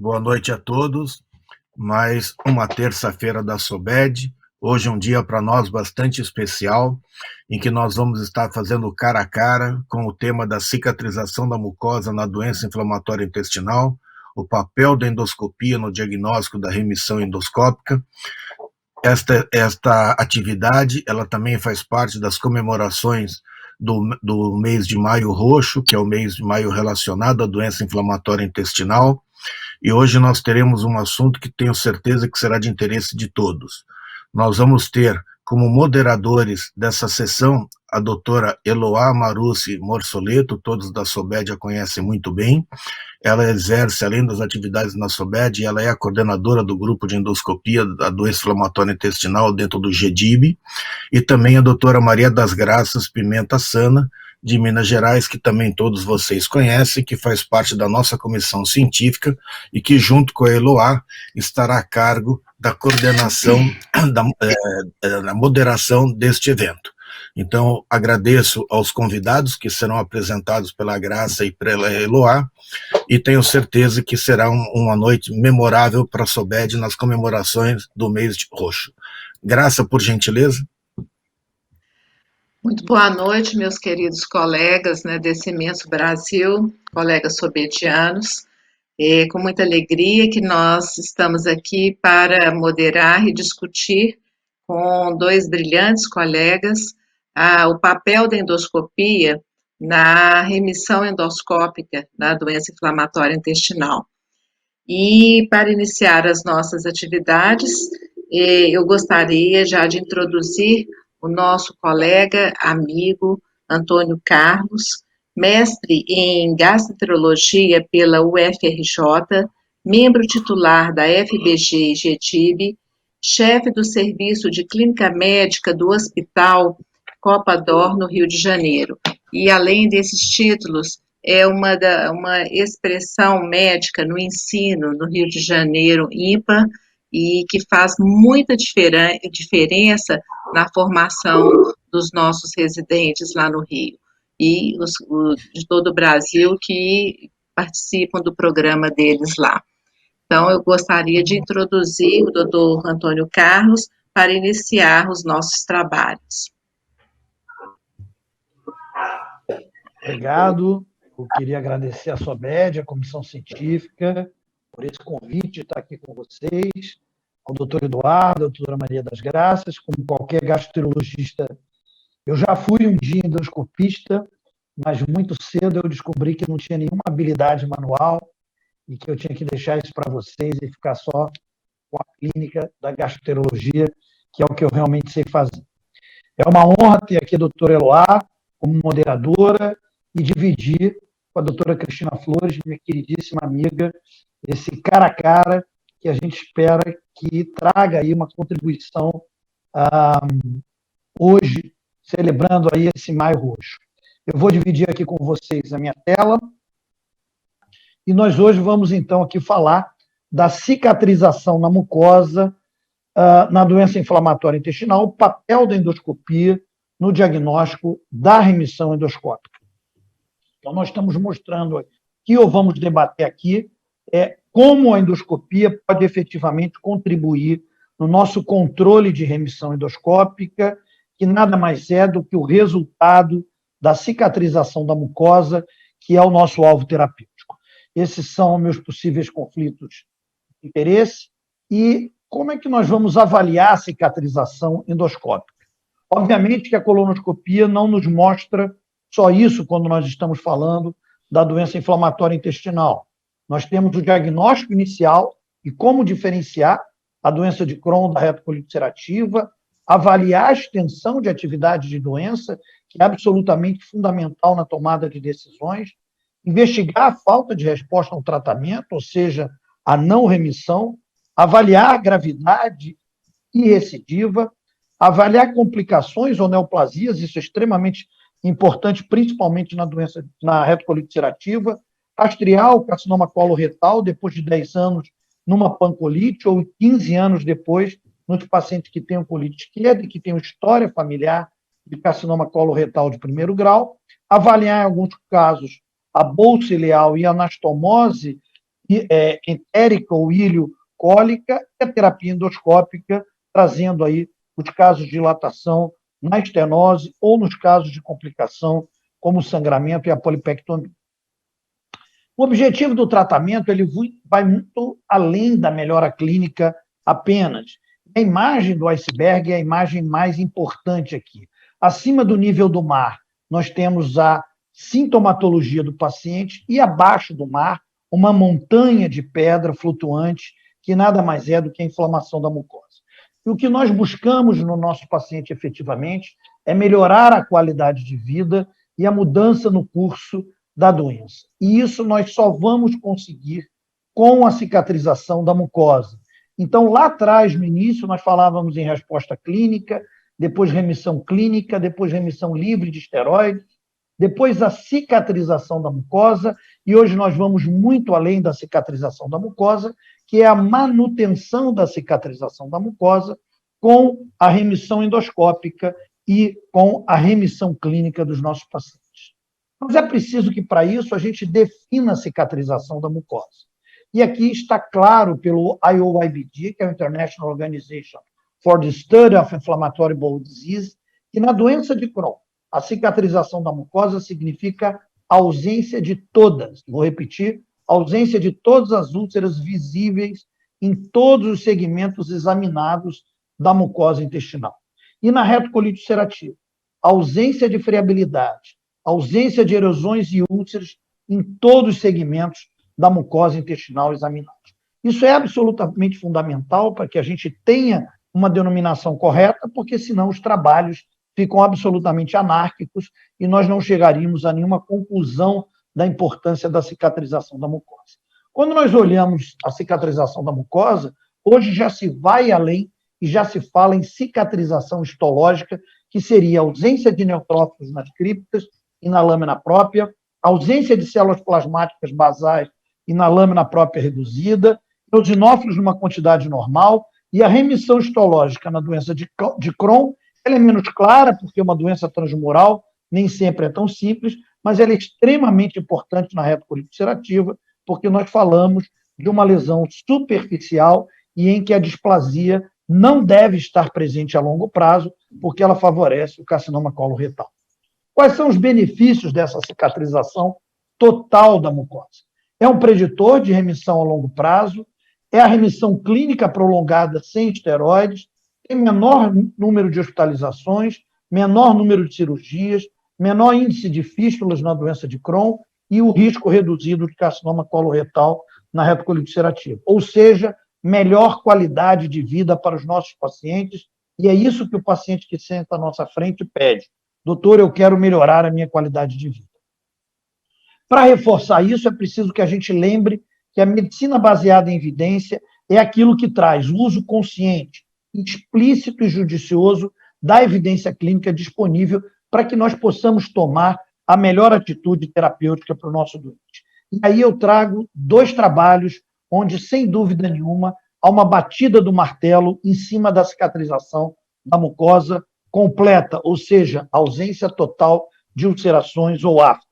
Boa noite a todos. Mais uma terça-feira da SOBED. Hoje é um dia para nós bastante especial, em que nós vamos estar fazendo cara a cara com o tema da cicatrização da mucosa na doença inflamatória intestinal, o papel da endoscopia no diagnóstico da remissão endoscópica. Esta atividade, ela também faz parte das comemorações do mês de Maio Roxo, que é o mês de maio relacionado à doença inflamatória intestinal, e hoje nós teremos um assunto que tenho certeza que será de interesse de todos. Nós vamos ter como moderadores dessa sessão a doutora Eloá Marucci Morsoleto, todos da SOBED a conhecem muito bem. Ela exerce, além das atividades na SOBED, ela é a coordenadora do grupo de endoscopia da doença inflamatória intestinal dentro do GEDIB, e também a doutora Maria das Graças Pimenta Sana, de Minas Gerais, que também todos vocês conhecem, que faz parte da nossa comissão científica e que, junto com a Eloá, estará a cargo da coordenação, da moderação deste evento. Então, agradeço aos convidados que serão apresentados pela Graça e pela Eloá, e tenho certeza que será uma noite memorável para a SOBED nas comemorações do mês de roxo. Graça, por gentileza. Muito boa noite, meus queridos colegas, desse imenso Brasil, colegas sobedianos. É com muita alegria que nós estamos aqui para moderar e discutir com dois brilhantes colegas o papel da endoscopia na remissão endoscópica da doença inflamatória intestinal. E para iniciar as nossas atividades, eu gostaria já de introduzir o nosso colega, amigo, Antônio Carlos, mestre em gastroenterologia pela UFRJ, membro titular da FBG e GEDIB, chefe do Serviço de Clínica Médica do Hospital Copa d'Or, no Rio de Janeiro. E, além desses títulos, é uma expressão médica no ensino no Rio de Janeiro, ímpar, e que faz muita diferença na formação dos nossos residentes lá no Rio, e de todo o Brasil que participam do programa deles lá. Então, eu gostaria de introduzir o doutor Antônio Carlos para iniciar os nossos trabalhos. Obrigado. Eu queria agradecer a SOBED, a Comissão Científica, por esse convite de estar aqui com vocês, ao doutor Eduardo, à doutora Maria das Graças. Como qualquer gastroenterologista, eu já fui um dia endoscopista, mas muito cedo eu descobri que não tinha nenhuma habilidade manual e que eu tinha que deixar isso para vocês e ficar só com a clínica da gastroenterologia, que é o que eu realmente sei fazer. É uma honra ter aqui a doutora Eloá como moderadora e dividir com a doutora Cristina Flores, minha queridíssima amiga, esse cara a cara que a gente espera que traga aí uma contribuição hoje, celebrando aí esse Maio Roxo. Eu vou dividir aqui com vocês a minha tela e nós hoje vamos então aqui falar da cicatrização na mucosa na doença inflamatória intestinal, o papel da endoscopia no diagnóstico da remissão endoscópica. Então, nós estamos mostrando aqui, ou vamos debater aqui, como a endoscopia pode efetivamente contribuir no nosso controle de remissão endoscópica, que nada mais é do que o resultado da cicatrização da mucosa, que é o nosso alvo terapêutico. Esses são meus possíveis conflitos de interesse. E como é que nós vamos avaliar a cicatrização endoscópica? Obviamente que a colonoscopia não nos mostra só isso quando nós estamos falando da doença inflamatória intestinal. Nós temos o diagnóstico inicial e como diferenciar a doença de Crohn da retocolite ulcerativa, avaliar a extensão de atividade de doença, que é absolutamente fundamental na tomada de decisões, investigar a falta de resposta ao tratamento, ou seja, a não remissão, avaliar a gravidade e recidiva, avaliar complicações ou neoplasias, isso é extremamente importante, principalmente na retocolite ulcerativa, rastrear o carcinoma coloretal depois de 10 anos numa pancolite ou 15 anos depois nos pacientes que têm colite esquerda e que têm história familiar de carcinoma coloretal de primeiro grau, avaliar em alguns casos a bolsa ileal e anastomose entérica ou ilho-cólica e a terapia endoscópica, trazendo aí os casos de dilatação na estenose ou nos casos de complicação, como o sangramento e a polipectomia. O objetivo do tratamento ele vai muito além da melhora clínica apenas. A imagem do iceberg é a imagem mais importante aqui. Acima do nível do mar, nós temos a sintomatologia do paciente e abaixo do mar, uma montanha de pedra flutuante, que nada mais é do que a inflamação da mucosa. E o que nós buscamos no nosso paciente efetivamente é melhorar a qualidade de vida e a mudança no curso da doença. E isso nós só vamos conseguir com a cicatrização da mucosa. Então, lá atrás, no início, nós falávamos em resposta clínica, depois remissão clínica, depois remissão livre de esteroides, depois a cicatrização da mucosa, e hoje nós vamos muito além da cicatrização da mucosa, que é a manutenção da cicatrização da mucosa com a remissão endoscópica e com a remissão clínica dos nossos pacientes. Mas é preciso que, para isso, a gente defina a cicatrização da mucosa. E aqui está claro pelo IOIBD, que é o International Organization for the Study of Inflammatory Bowel Disease, que na doença de Crohn, a cicatrização da mucosa significa ausência de todas, vou repetir, ausência de todas as úlceras visíveis em todos os segmentos examinados da mucosa intestinal. E na retocolite ulcerativa, ausência de friabilidade, ausência de erosões e úlceras em todos os segmentos da mucosa intestinal examinados. Isso é absolutamente fundamental para que a gente tenha uma denominação correta, porque senão os trabalhos ficam absolutamente anárquicos e nós não chegaríamos a nenhuma conclusão da importância da cicatrização da mucosa. Quando nós olhamos a cicatrização da mucosa, hoje já se vai além e já se fala em cicatrização histológica, que seria a ausência de neutrófilos nas criptas e na lâmina própria, ausência de células plasmáticas basais e na lâmina própria reduzida, eosinófilos numa quantidade normal, e a remissão histológica na doença de Crohn, ela é menos clara, porque é uma doença transmural, nem sempre é tão simples, mas ela é extremamente importante na retocolite ulcerativa, porque nós falamos de uma lesão superficial e em que a displasia não deve estar presente a longo prazo, porque ela favorece o carcinoma coloretal. Quais são os benefícios dessa cicatrização total da mucosa? É um preditor de remissão a longo prazo, é a remissão clínica prolongada sem esteroides, tem menor número de hospitalizações, menor número de cirurgias, menor índice de fístulas na doença de Crohn e o risco reduzido de carcinoma coloretal na retocolite ulcerativa. Ou seja, melhor qualidade de vida para os nossos pacientes, e é isso que o paciente que senta à nossa frente pede. Doutor, eu quero melhorar a minha qualidade de vida. Para reforçar isso, é preciso que a gente lembre que a medicina baseada em evidência é aquilo que traz o uso consciente, explícito e judicioso da evidência clínica disponível para que nós possamos tomar a melhor atitude terapêutica para o nosso doente. E aí eu trago 2 trabalhos onde, sem dúvida nenhuma, há uma batida do martelo em cima da cicatrização da mucosa completa, ou seja, ausência total de ulcerações ou aftas.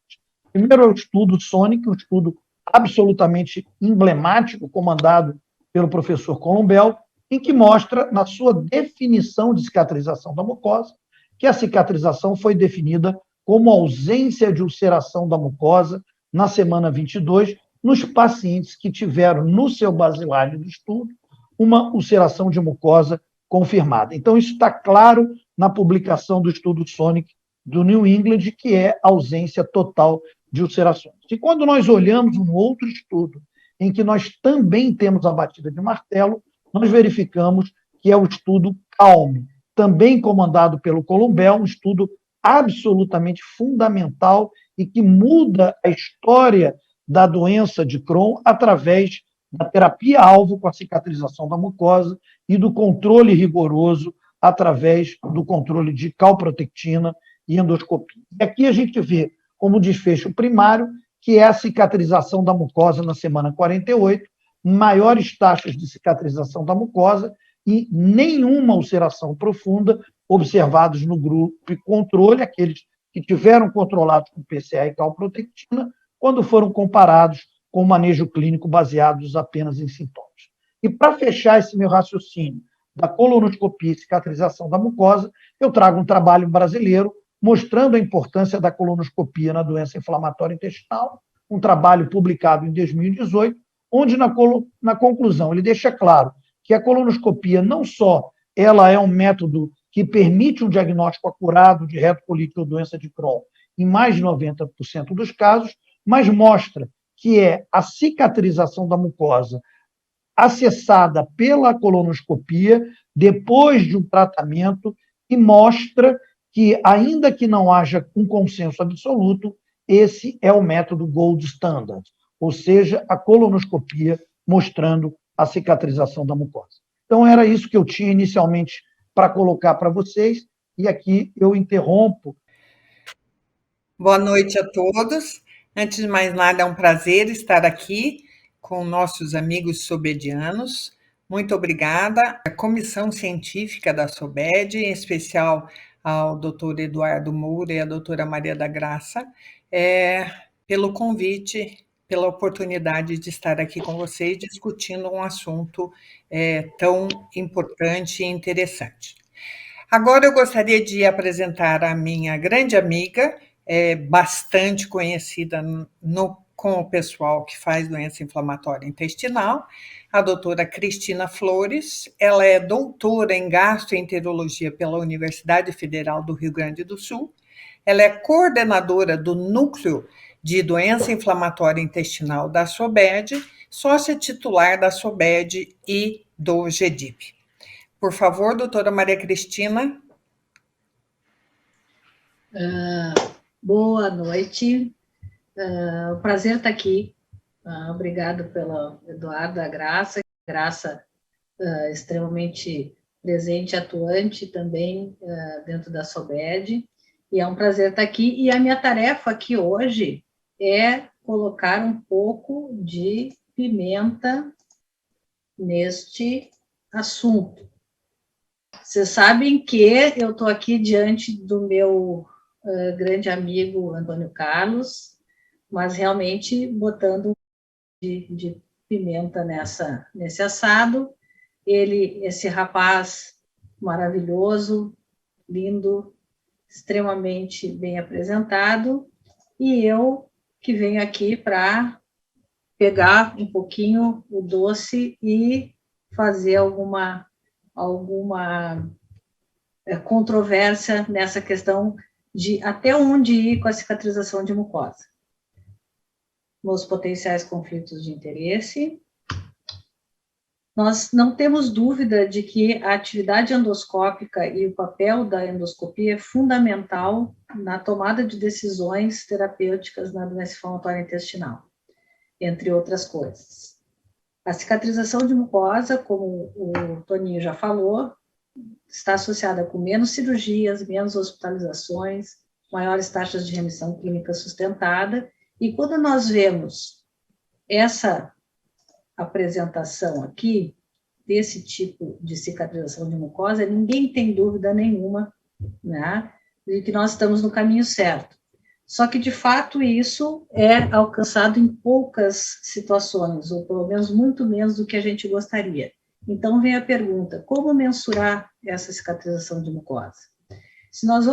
Primeiro é o estudo SONIC, um estudo absolutamente emblemático, comandado pelo professor Colombel, em que mostra, na sua definição de cicatrização da mucosa, que a cicatrização foi definida como ausência de ulceração da mucosa na semana 22, nos pacientes que tiveram no seu basilar do estudo uma ulceração de mucosa confirmada. Então, isso está claro na publicação do estudo SONIC do New England, que é ausência total de ulcerações. E quando nós olhamos um outro estudo, em que nós também temos a batida de martelo, nós verificamos que é o estudo CALM, também comandado pelo Colombel, um estudo absolutamente fundamental e que muda a história da doença de Crohn através da terapia-alvo com a cicatrização da mucosa e do controle rigoroso através do controle de calprotectina e endoscopia. E aqui a gente vê como desfecho primário, que é a cicatrização da mucosa na semana 48, maiores taxas de cicatrização da mucosa e nenhuma ulceração profunda observados no grupo controle, aqueles que tiveram controlados com PCA e calprotectina, quando foram comparados com manejo clínico baseados apenas em sintomas. E para fechar esse meu raciocínio da colonoscopia e cicatrização da mucosa, eu trago um trabalho brasileiro mostrando a importância da colonoscopia na doença inflamatória intestinal, um trabalho publicado em 2018, onde na conclusão ele deixa claro que a colonoscopia não só ela é um método que permite um diagnóstico acurado de retocolite ou doença de Crohn em mais de 90% dos casos, mas mostra que é a cicatrização da mucosa acessada pela colonoscopia depois de um tratamento e mostra que, ainda que não haja um consenso absoluto, esse é o método gold standard, ou seja, a colonoscopia mostrando a cicatrização da mucosa. Então, era isso que eu tinha inicialmente para colocar para vocês, e aqui eu interrompo. Boa noite a todos. Antes de mais nada, é um prazer estar aqui com nossos amigos sobedianos. Muito obrigada à comissão científica da SOBED, em especial ao Dr. Eduardo Moura e à doutora Maria da Graça, pelo convite, pela oportunidade de estar aqui com vocês discutindo um assunto tão importante e interessante. Agora eu gostaria de apresentar a minha grande amiga, bastante conhecida com o pessoal que faz doença inflamatória intestinal, a doutora Cristina Flores. Ela é doutora em gastroenterologia pela Universidade Federal do Rio Grande do Sul. Ela é coordenadora do Núcleo de Doença Inflamatória Intestinal da SOBED, sócia titular da SOBED e do GEDIP. Por favor, doutora Maria Cristina. Boa noite. Prazer estar aqui. Obrigado pela Eduarda Graça, extremamente presente, atuante também dentro da SOBED. E é um prazer estar aqui. E a minha tarefa aqui hoje é colocar um pouco de pimenta neste assunto. Vocês sabem que eu estou aqui diante do meu grande amigo Antônio Carlos, mas realmente botando de pimenta nesse assado. Esse rapaz maravilhoso, lindo, extremamente bem apresentado, e eu que venho aqui para pegar um pouquinho o doce e fazer alguma controvérsia nessa questão de até onde ir com a cicatrização de mucosa. Nos potenciais conflitos de interesse, nós não temos dúvida de que a atividade endoscópica e o papel da endoscopia é fundamental na tomada de decisões terapêuticas na doença inflamatória intestinal, entre outras coisas. A cicatrização de mucosa, como o Toninho já falou, está associada com menos cirurgias, menos hospitalizações, maiores taxas de remissão clínica sustentada, e quando nós vemos essa apresentação aqui, desse tipo de cicatrização de mucosa, ninguém tem dúvida nenhuma, né, de que nós estamos no caminho certo. Só que, de fato, isso é alcançado em poucas situações, ou pelo menos muito menos do que a gente gostaria. Então, vem a pergunta, como mensurar essa cicatrização de mucosa? Se nós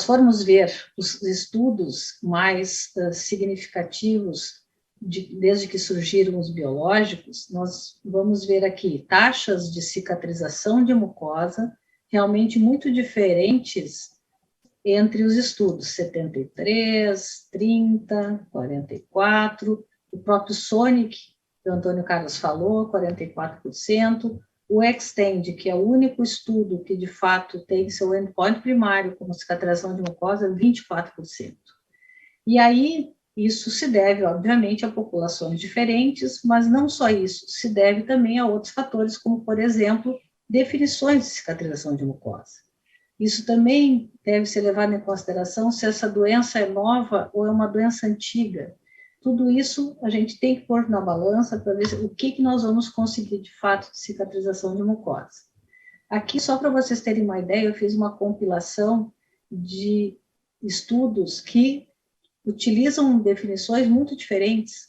formos ver os estudos mais significativos, desde que surgiram os biológicos, nós vamos ver aqui taxas de cicatrização de mucosa realmente muito diferentes entre os estudos, 73, 30, 44, o próprio SONIC, que o Antônio Carlos falou, 44%, o Extend, que é o único estudo que, de fato, tem seu endpoint primário como cicatrização de mucosa, 24%. E aí, isso se deve, obviamente, a populações diferentes, mas não só isso, se deve também a outros fatores, como, por exemplo, definições de cicatrização de mucosa. Isso também deve ser levado em consideração se essa doença é nova ou é uma doença antiga. Tudo isso a gente tem que pôr na balança para ver o que nós vamos conseguir de fato de cicatrização de mucosa. Aqui, só para vocês terem uma ideia, eu fiz uma compilação de estudos que utilizam definições muito diferentes.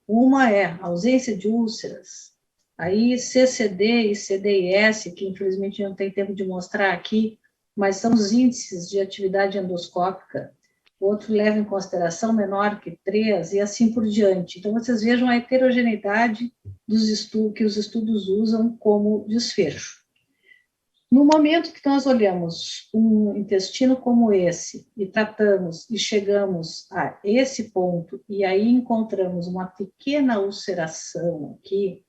Uma é ausência de úlceras, aí CCD e CDIS, que infelizmente não tem tempo de mostrar aqui, mas são os índices de atividade endoscópica. O outro leva em consideração menor que 3 e assim por diante. Então, vocês vejam a heterogeneidade dos estudos que os estudos usam como desfecho. No momento que nós olhamos um intestino como esse e tratamos e chegamos a esse ponto e aí encontramos uma pequena ulceração aqui,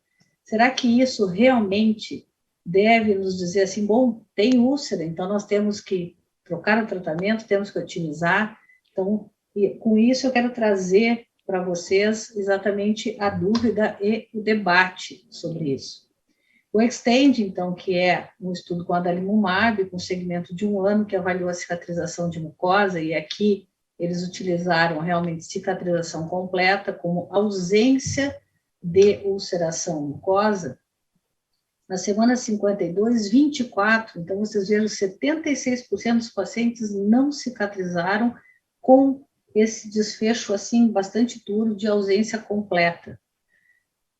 será que isso realmente deve nos dizer assim, bom, tem úlcera, então nós temos que trocar o tratamento, temos que otimizar. Então, com isso eu quero trazer para vocês exatamente a dúvida e o debate sobre isso. O Extend, então, que é um estudo com adalimumab, com segmento de 1 ano, que avaliou a cicatrização de mucosa, e aqui eles utilizaram realmente cicatrização completa como ausência de ulceração mucosa. Na semana 52, 24, então vocês vejam, 76% dos pacientes não cicatrizaram com esse desfecho, assim, bastante duro de ausência completa.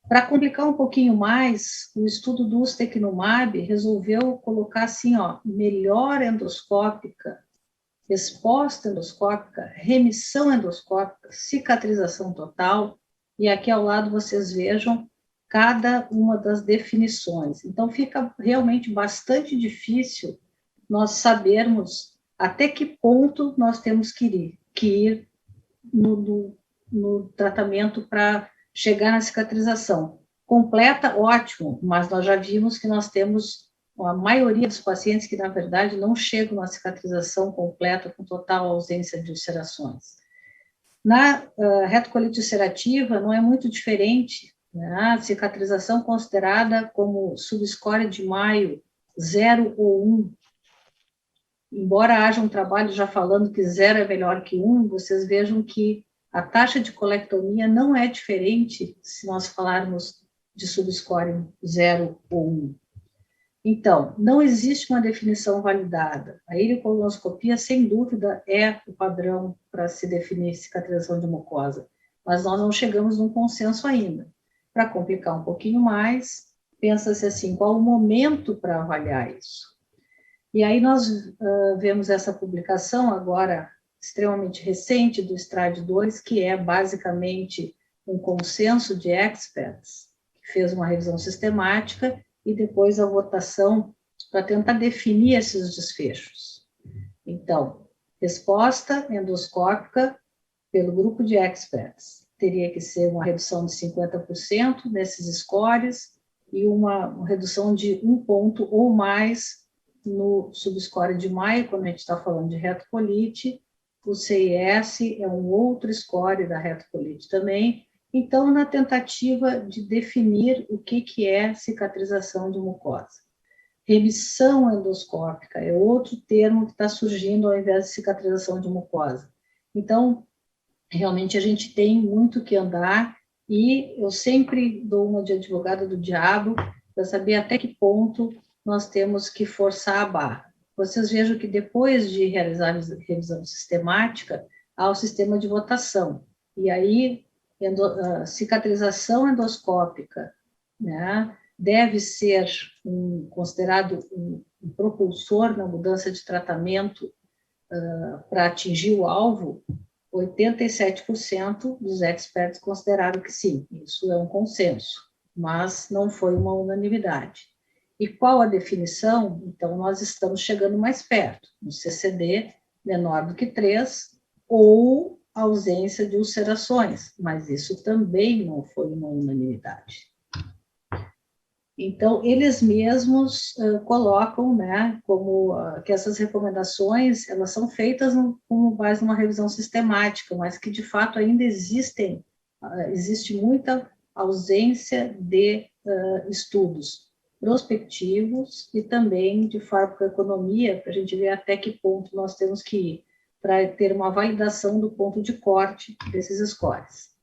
Para complicar um pouquinho mais, o estudo do ustekinumab resolveu colocar assim, ó, melhora endoscópica, resposta endoscópica, remissão endoscópica, cicatrização total, e aqui ao lado vocês vejam cada uma das definições. Então, fica realmente bastante difícil nós sabermos até que ponto nós temos que ir no tratamento para chegar na cicatrização. Completa, ótimo, mas nós já vimos que nós temos a maioria dos pacientes que, na verdade, não chegam na cicatrização completa, com total ausência de ulcerações. Na retocolite ulcerativa, não é muito diferente, né? A cicatrização considerada como subscore de Mayo 0 ou 1. Embora haja um trabalho já falando que 0 é melhor que 1, vocês vejam que a taxa de colectomia não é diferente se nós falarmos de subscore 0 ou 1. Então, não existe uma definição validada. A ileocolonoscopia, sem dúvida, é o padrão para se definir cicatrização de mucosa, mas nós não chegamos num consenso ainda. Para complicar um pouquinho mais, pensa-se assim, qual o momento para avaliar isso? E aí nós vemos essa publicação agora, extremamente recente, do STRAD 2, que é basicamente um consenso de experts, que fez uma revisão sistemática e depois a votação para tentar definir esses desfechos. Então, resposta endoscópica pelo grupo de experts teria que ser uma redução de 50% nesses scores e uma redução de 1 ponto ou mais no subscore de Mayo, quando a gente está falando de retocolite. O CIS é um outro score da retocolite também. Então, na tentativa de definir o que é cicatrização de mucosa. Remissão endoscópica é outro termo que está surgindo ao invés de cicatrização de mucosa. Então, realmente a gente tem muito que andar e eu sempre dou uma de advogada do diabo para saber até que ponto nós temos que forçar a barra. Vocês vejam que depois de realizar a revisão sistemática, há o sistema de votação. E aí, cicatrização endoscópica, né, deve ser considerado um propulsor na mudança de tratamento para atingir o alvo. 87% dos experts consideraram que sim, isso é um consenso, mas não foi uma unanimidade. E qual a definição? Então, nós estamos chegando mais perto, um CCD menor do que 3, ou ausência de ulcerações, mas isso também não foi uma unanimidade. Então, eles mesmos colocam, né, como que essas recomendações, elas são feitas com base numa revisão sistemática, mas que, de fato, ainda existe muita ausência de estudos prospectivos e também de farmacoeconomia, para a gente ver até que ponto nós temos que ir para ter uma validação do ponto de corte desses scores.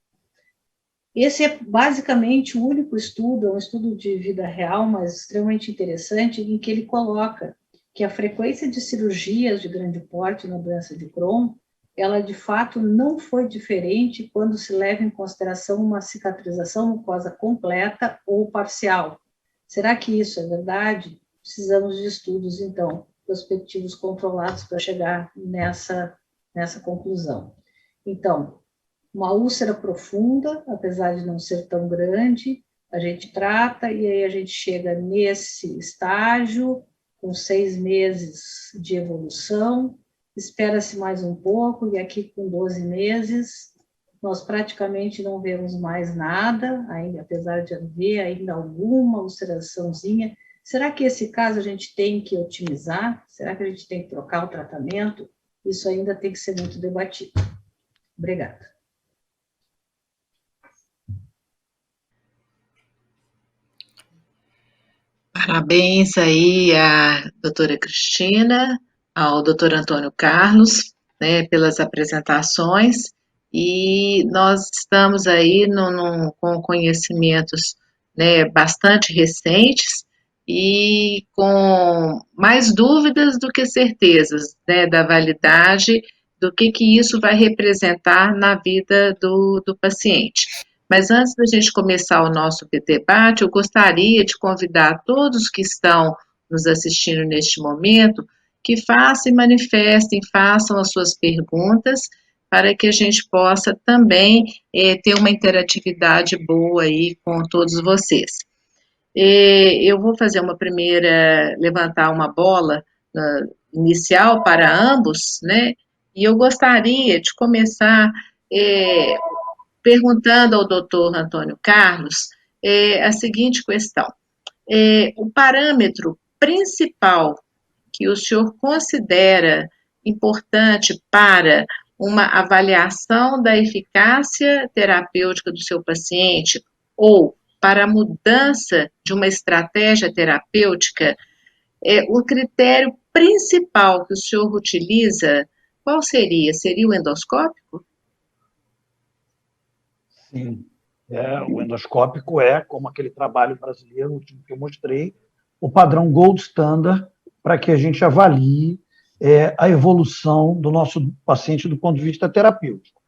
Esse é basicamente o único estudo, é um estudo de vida real, mas extremamente interessante, em que ele coloca que a frequência de cirurgias de grande porte na doença de Crohn ela de fato não foi diferente quando se leva em consideração uma cicatrização mucosa completa ou parcial. Será que isso é verdade? Precisamos de estudos, então, prospectivos controlados para chegar nessa conclusão. Então, uma úlcera profunda, apesar de não ser tão grande, a gente trata e aí a gente chega nesse estágio, com 6 meses de evolução, espera-se mais um pouco, e aqui com 12 meses, nós praticamente não vemos mais nada, ainda, apesar de haver ainda alguma ulceraçãozinha. Será que esse caso a gente tem que otimizar? Será que a gente tem que trocar o tratamento? Isso ainda tem que ser muito debatido. Obrigada. Parabéns aí à doutora Cristina, ao doutor Antônio Carlos, né, pelas apresentações, e nós estamos aí com conhecimentos, né, bastante recentes e com mais dúvidas do que certezas, né, da validade do que isso vai representar na vida do paciente. Mas antes da gente começar o nosso debate, eu gostaria de convidar todos que estão nos assistindo neste momento que façam e manifestem, façam as suas perguntas, para que a gente possa também ter uma interatividade boa aí com todos vocês. Eu vou fazer levantar uma bola inicial para ambos, né? E eu gostaria de começar perguntando ao doutor Antônio Carlos a seguinte questão: o parâmetro principal que o senhor considera importante para uma avaliação da eficácia terapêutica do seu paciente ou para a mudança de uma estratégia terapêutica, o critério principal que o senhor utiliza, qual seria? Seria o endoscópico? Sim, o endoscópico é, como aquele trabalho brasileiro último que eu mostrei, o padrão gold standard para que a gente avalie a evolução do nosso paciente do ponto de vista terapêutico.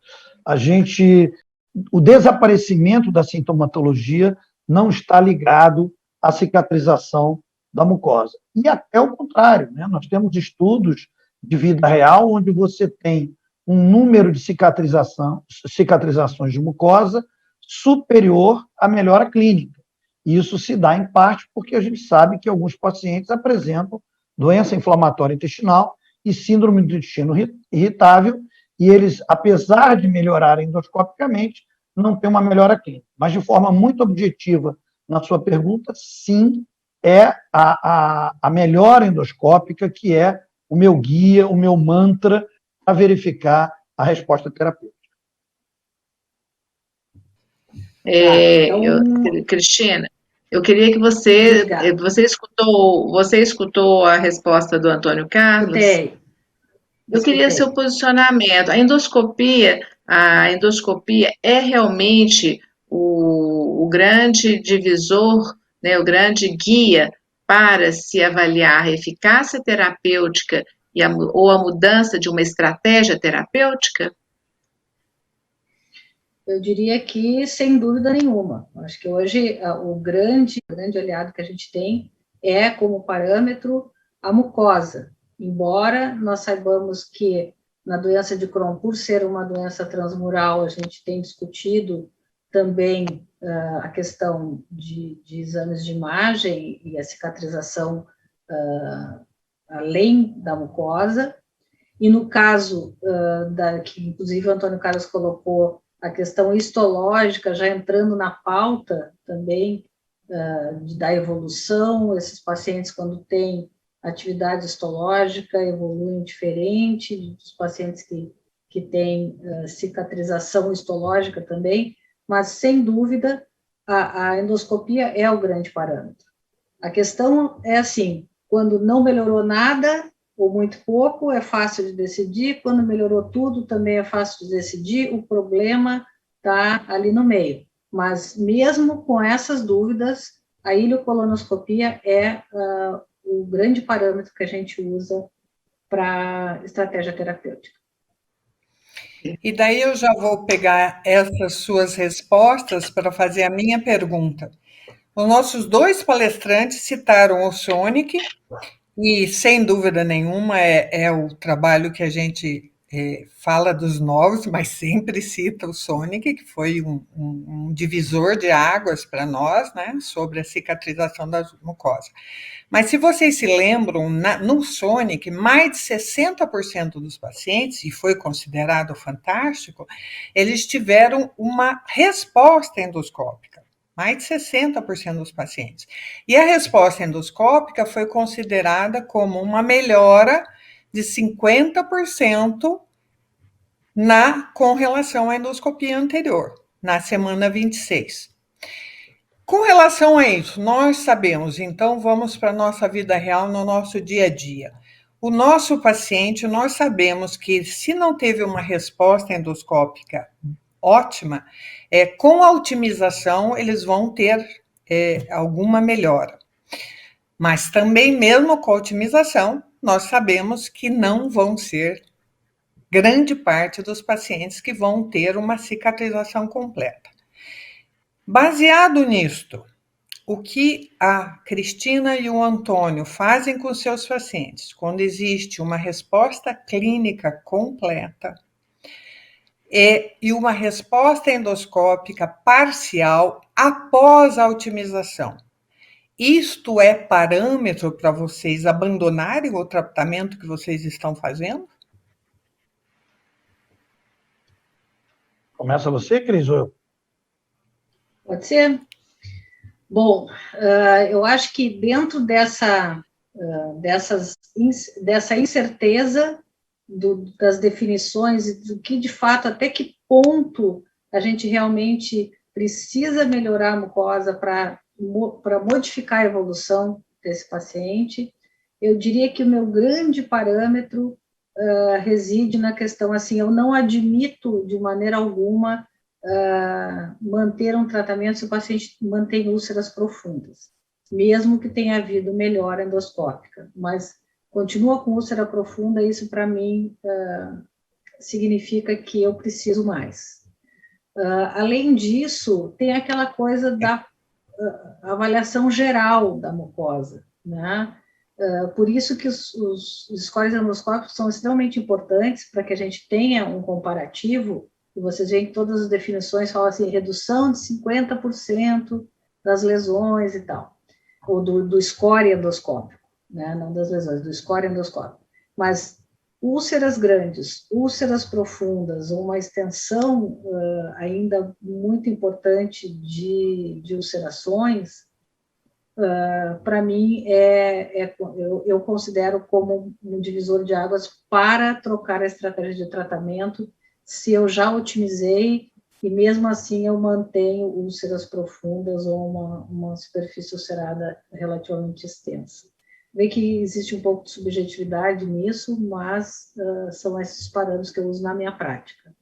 O desaparecimento da sintomatologia não está ligado à cicatrização da mucosa. E até o contrário, né? Nós temos estudos de vida real onde você tem um número de cicatrizações de mucosa superior à melhora clínica. E isso se dá, em parte, porque a gente sabe que alguns pacientes apresentam doença inflamatória intestinal e síndrome do intestino irritável, e eles, apesar de melhorarem endoscopicamente, não têm uma melhora clínica. Mas, de forma muito objetiva, na sua pergunta, sim, é a melhora endoscópica que é o meu guia, o meu mantra para verificar a resposta terapêutica. Cristina, eu queria que você escutou a resposta do Antônio Carlos? Escutei. Eu queria seu posicionamento. A endoscopia é realmente o grande divisor, né, o grande guia para se avaliar a eficácia terapêutica ou a mudança de uma estratégia terapêutica? Eu diria que, sem dúvida nenhuma. Acho que hoje o grande aliado que a gente tem é, como parâmetro, a mucosa. Embora nós saibamos que na doença de Crohn, por ser uma doença transmural, a gente tem discutido também a questão de exames de imagem e a cicatrização além da mucosa. E no caso que inclusive o Antônio Carlos colocou, a questão histológica, já entrando na pauta também da evolução, esses pacientes, quando têm atividade histológica, evoluem diferente dos pacientes que têm cicatrização histológica também, mas, sem dúvida, a endoscopia é o grande parâmetro. A questão é assim, quando não melhorou nada, ou muito pouco, é fácil de decidir. Quando melhorou tudo, também é fácil de decidir. O problema está ali no meio. Mas, mesmo com essas dúvidas, a ileocolonoscopia é o grande parâmetro que a gente usa para estratégia terapêutica. E daí eu já vou pegar essas suas respostas para fazer a minha pergunta. Os nossos dois palestrantes citaram o Sonic, e sem dúvida nenhuma é o trabalho que a gente fala dos novos, mas sempre cita o Sonic, que foi um divisor de águas para nós, né, sobre a cicatrização da mucosa. Mas se vocês se lembram, no Sonic, mais de 60% dos pacientes, e foi considerado fantástico, eles tiveram uma resposta endoscópica. Mais de 60% dos pacientes. E a resposta endoscópica foi considerada como uma melhora de 50% com relação à endoscopia anterior, na semana 26. Com relação a isso, nós sabemos, então vamos para a nossa vida real, no nosso dia a dia. O nosso paciente, nós sabemos que se não teve uma resposta endoscópica ótima, com a otimização eles vão ter alguma melhora. Mas também mesmo com a otimização, nós sabemos que não vão ser grande parte dos pacientes que vão ter uma cicatrização completa. Baseado nisto, o que a Cristina e o Antônio fazem com seus pacientes quando existe uma resposta clínica completa e uma resposta endoscópica parcial após a otimização? Isto é parâmetro para vocês abandonarem o tratamento que vocês estão fazendo? Começa você, Cris, ou eu? Pode ser? Bom, eu acho que dentro dessa incerteza das definições e do que, de fato, até que ponto a gente realmente precisa melhorar a mucosa para modificar a evolução desse paciente, eu diria que o meu grande parâmetro reside na questão, assim, eu não admito de maneira alguma manter um tratamento se o paciente mantém úlceras profundas, mesmo que tenha havido melhora endoscópica, mas continua com úlcera profunda, isso para mim significa que eu preciso mais. Além disso, tem aquela coisa da avaliação geral da mucosa, né? Por isso que os scores endoscópicos são extremamente importantes para que a gente tenha um comparativo. E vocês veem que todas as definições falam assim, redução de 50% das lesões e tal, ou do score endoscópico, né? Não das lesões, do score endoscópico. Mas úlceras grandes, úlceras profundas, ou uma extensão ainda muito importante de ulcerações, para mim, eu considero como um divisor de águas para trocar a estratégia de tratamento se eu já otimizei e mesmo assim eu mantenho úlceras profundas ou uma superfície ulcerada relativamente extensa. Vê que existe um pouco de subjetividade nisso, mas são esses parâmetros que eu uso na minha prática.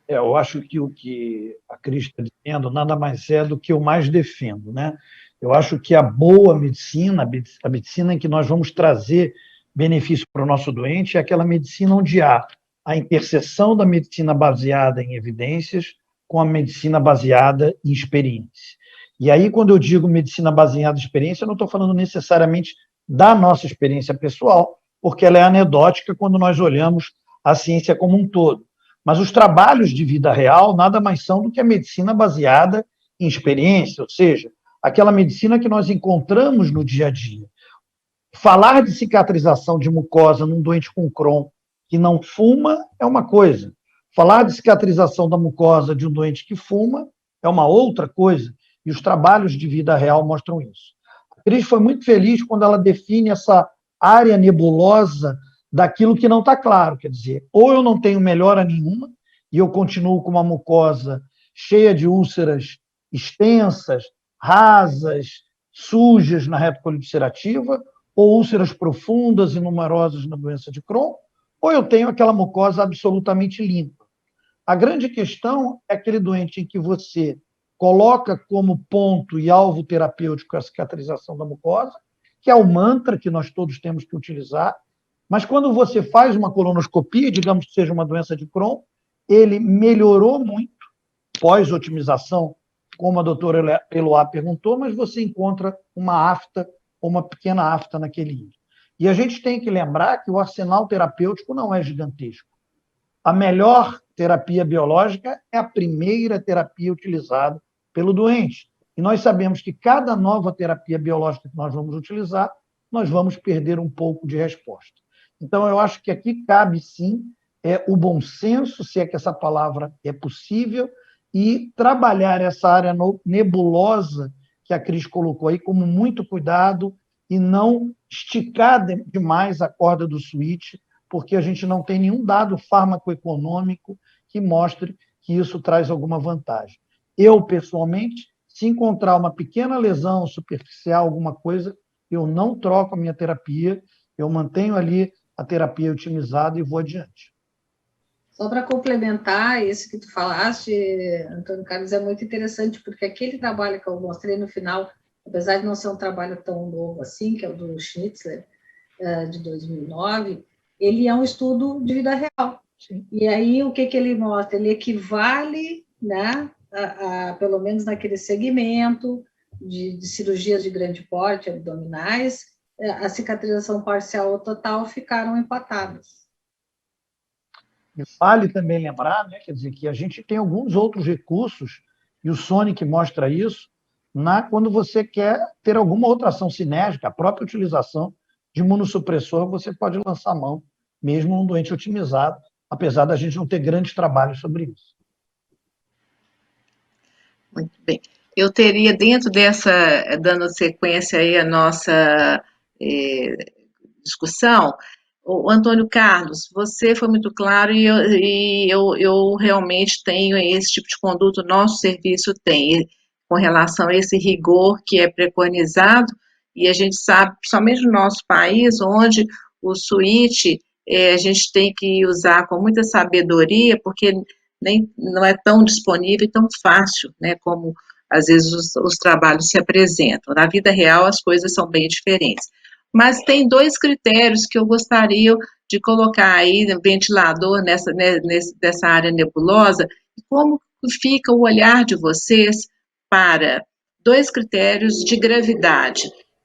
Eu acho que o que a Cris está dizendo nada mais é do que eu mais defendo, né? Eu acho que a boa medicina, a medicina em que nós vamos trazer benefício para o nosso doente, é aquela medicina onde há a interseção da medicina baseada em evidências com a medicina baseada em experiência. E aí, quando eu digo medicina baseada em experiência, eu não estou falando necessariamente da nossa experiência pessoal, porque ela é anedótica quando nós olhamos a ciência como um todo. Mas os trabalhos de vida real nada mais são do que a medicina baseada em experiência, ou seja, aquela medicina que nós encontramos no dia a dia. Falar de cicatrização de mucosa num doente com Crohn que não fuma é uma coisa. Falar de cicatrização da mucosa de um doente que fuma é uma outra coisa. E os trabalhos de vida real mostram isso. A Cris foi muito feliz quando ela define essa área nebulosa daquilo que não está claro. Quer dizer, ou eu não tenho melhora nenhuma e eu continuo com uma mucosa cheia de úlceras extensas, rasas, sujas na retocolite ulcerativa, ou úlceras profundas e numerosas na doença de Crohn, ou eu tenho aquela mucosa absolutamente limpa. A grande questão é aquele doente em que você coloca como ponto e alvo terapêutico a cicatrização da mucosa, que é o mantra que nós todos temos que utilizar, Mas quando você faz uma colonoscopia, digamos que seja uma doença de Crohn, ele melhorou muito pós-otimização, como a doutora Eloá perguntou, mas você encontra uma afta ou uma pequena afta naquele índio. E a gente tem que lembrar que o arsenal terapêutico não é gigantesco. A melhor terapia biológica é a primeira terapia utilizada pelo doente. E nós sabemos que cada nova terapia biológica que nós vamos utilizar, nós vamos perder um pouco de resposta. Então, eu acho que aqui cabe, sim, o bom senso, se é que essa palavra é possível, e trabalhar essa área nebulosa que a Cris colocou aí como muito cuidado e não esticar demais a corda do switch, porque a gente não tem nenhum dado farmacoeconômico que mostre que isso traz alguma vantagem. Eu, pessoalmente, se encontrar uma pequena lesão superficial, alguma coisa, eu não troco a minha terapia, eu mantenho ali a terapia otimizada e vou adiante. Só para complementar isso que tu falaste, Antônio Carlos, é muito interessante, porque aquele trabalho que eu mostrei no final, apesar de não ser um trabalho tão novo assim, que é o do Schnitzler, de 2009, ele é um estudo de vida real. Sim. E aí, o que ele mostra? Ele equivale, né, pelo menos naquele segmento de cirurgias de grande porte, abdominais, a cicatrização parcial ou total ficaram empatadas. Vale também lembrar, né, quer dizer, que a gente tem alguns outros recursos, e o Sonic mostra isso, quando você quer ter alguma outra ação sinérgica, a própria utilização de imunossupressor, você pode lançar mão, mesmo num doente otimizado, apesar da gente não ter grandes trabalhos sobre isso. Muito bem. Eu teria, dentro dessa, dando sequência aí à nossa discussão, o Antônio Carlos, você foi muito claro e eu realmente tenho esse tipo de conduta, o nosso serviço tem, com relação a esse rigor que é preconizado, e a gente sabe, principalmente no nosso país, onde o switch a gente tem que usar com muita sabedoria, porque não é tão disponível e tão fácil, né, como às vezes os trabalhos se apresentam. Na vida real as coisas são bem diferentes. Mas tem dois critérios que eu gostaria de colocar aí no ventilador nessa área nebulosa, como fica o olhar de vocês para dois critérios de gravidade,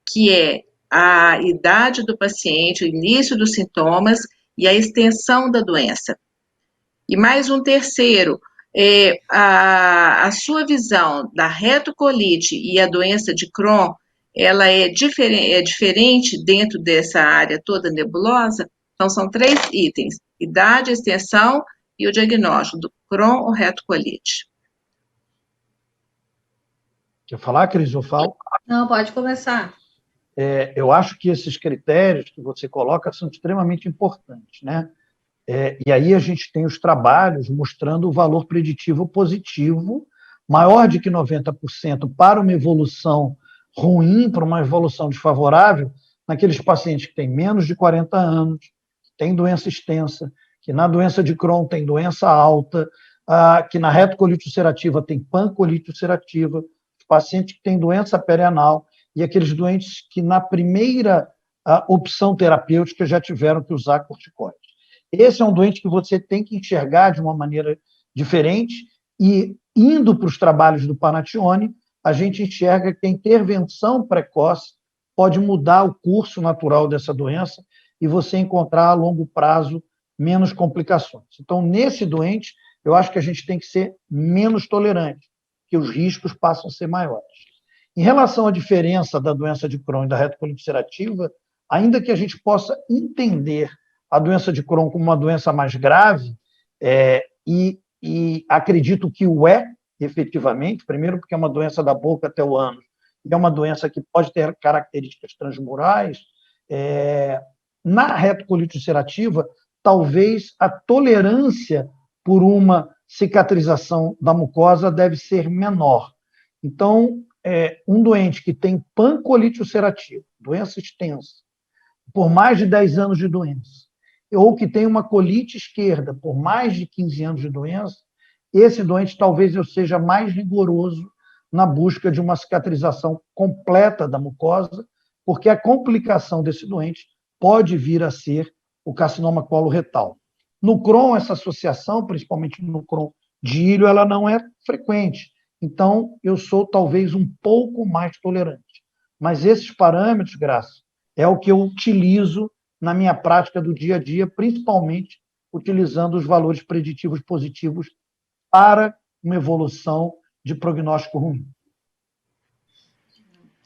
que é a idade do paciente, o início dos sintomas e a extensão da doença. E mais um terceiro, a sua visão da retocolite e a doença de Crohn, ela é diferente dentro dessa área toda nebulosa? Então, são 3 itens: idade, extensão e o diagnóstico do Crohn ou retocolite. Quer falar, Cris, ou falo? Não, pode começar. Eu acho que esses critérios que você coloca são extremamente importantes, né? E aí a gente tem os trabalhos mostrando o valor preditivo positivo, maior de que 90% para uma evolução ruim, para uma evolução desfavorável, naqueles pacientes que têm menos de 40 anos, que têm doença extensa, que na doença de Crohn tem doença alta, que na retocolite ulcerativa tem pancolite ulcerativa, pacientes que têm doença perianal e aqueles doentes que na primeira opção terapêutica já tiveram que usar corticoide. Esse é um doente que você tem que enxergar de uma maneira diferente e, indo para os trabalhos do Panaccione, a gente enxerga que a intervenção precoce pode mudar o curso natural dessa doença e você encontrar a longo prazo menos complicações. Então, nesse doente, eu acho que a gente tem que ser menos tolerante, que os riscos passam a ser maiores. Em relação à diferença da doença de Crohn e da retocolite ulcerativa, ainda que a gente possa entender a doença de Crohn como uma doença mais grave, e acredito que o é, efetivamente, primeiro porque é uma doença da boca até o ânus, e é uma doença que pode ter características transmurais, na retocolite ulcerativa, talvez a tolerância por uma cicatrização da mucosa deve ser menor. Então, um doente que tem pancolite ulcerativa, doença extensa, por mais de 10 anos de doença, ou que tem uma colite esquerda por mais de 15 anos de doença, esse doente talvez eu seja mais rigoroso na busca de uma cicatrização completa da mucosa, porque a complicação desse doente pode vir a ser o carcinoma coloretal. No Crohn, essa associação, principalmente no Crohn de ilho, ela não é frequente. Então, eu sou talvez um pouco mais tolerante. Mas esses parâmetros, Graça, é o que eu utilizo na minha prática do dia a dia, principalmente utilizando os valores preditivos positivos para uma evolução de prognóstico ruim.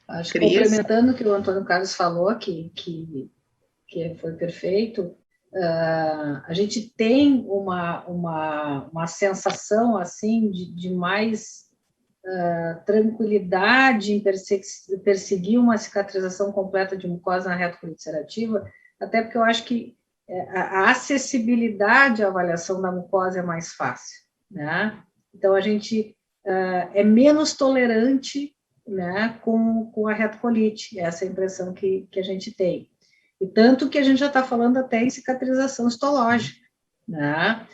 Acho que complementando o que o Antônio Carlos falou, que foi perfeito, a gente tem uma sensação assim de mais tranquilidade em perseguir uma cicatrização completa de mucosa na retocolite ulcerativa, até porque eu acho que a acessibilidade à avaliação da mucosa é mais fácil, né? Então, a gente é menos tolerante, né, com a retocolite, essa é a impressão que a gente tem. E tanto que a gente já está falando até em cicatrização histológica, né?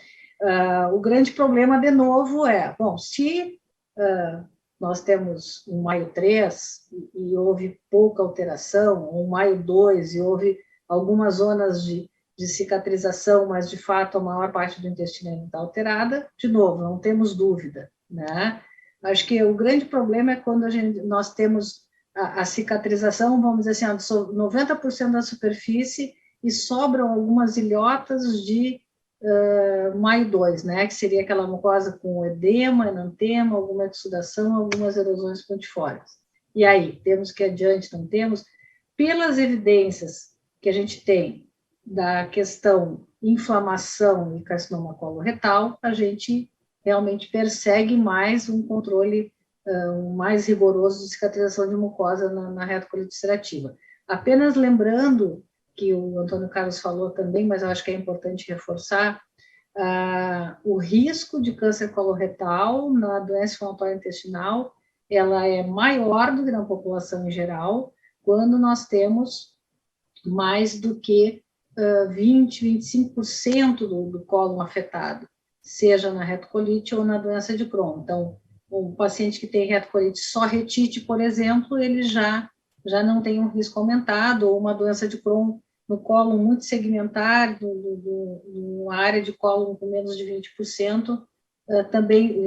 O grande problema, de novo, bom, se nós temos um maio 3 e houve pouca alteração, um maio 2 e houve algumas zonas de cicatrização, mas, de fato, a maior parte do intestino ainda está alterada, de novo, não temos dúvida, né? Acho que o grande problema é quando nós temos a cicatrização, vamos dizer assim, 90% da superfície e sobram algumas ilhotas de maio 2, né, que seria aquela mucosa com edema, enantema, alguma exudação, algumas erosões pontifórias. E aí, temos que ir adiante, não temos? Pelas evidências que a gente tem da questão inflamação e carcinoma coloretal, a gente realmente persegue mais um controle mais rigoroso de cicatrização de mucosa na retocolite ulcerativa. Apenas lembrando que o Antônio Carlos falou também, mas eu acho que é importante reforçar, o risco de câncer coloretal na doença inflamatória intestinal, ela é maior do que na população em geral, quando nós temos mais do que 20, 25% do cólon afetado, seja na retocolite ou na doença de Crohn. Então, um paciente que tem retocolite só retite, por exemplo, ele já não tem um risco aumentado, ou uma doença de Crohn no cólon muito segmentar, numa área de cólon com menos de 20%, também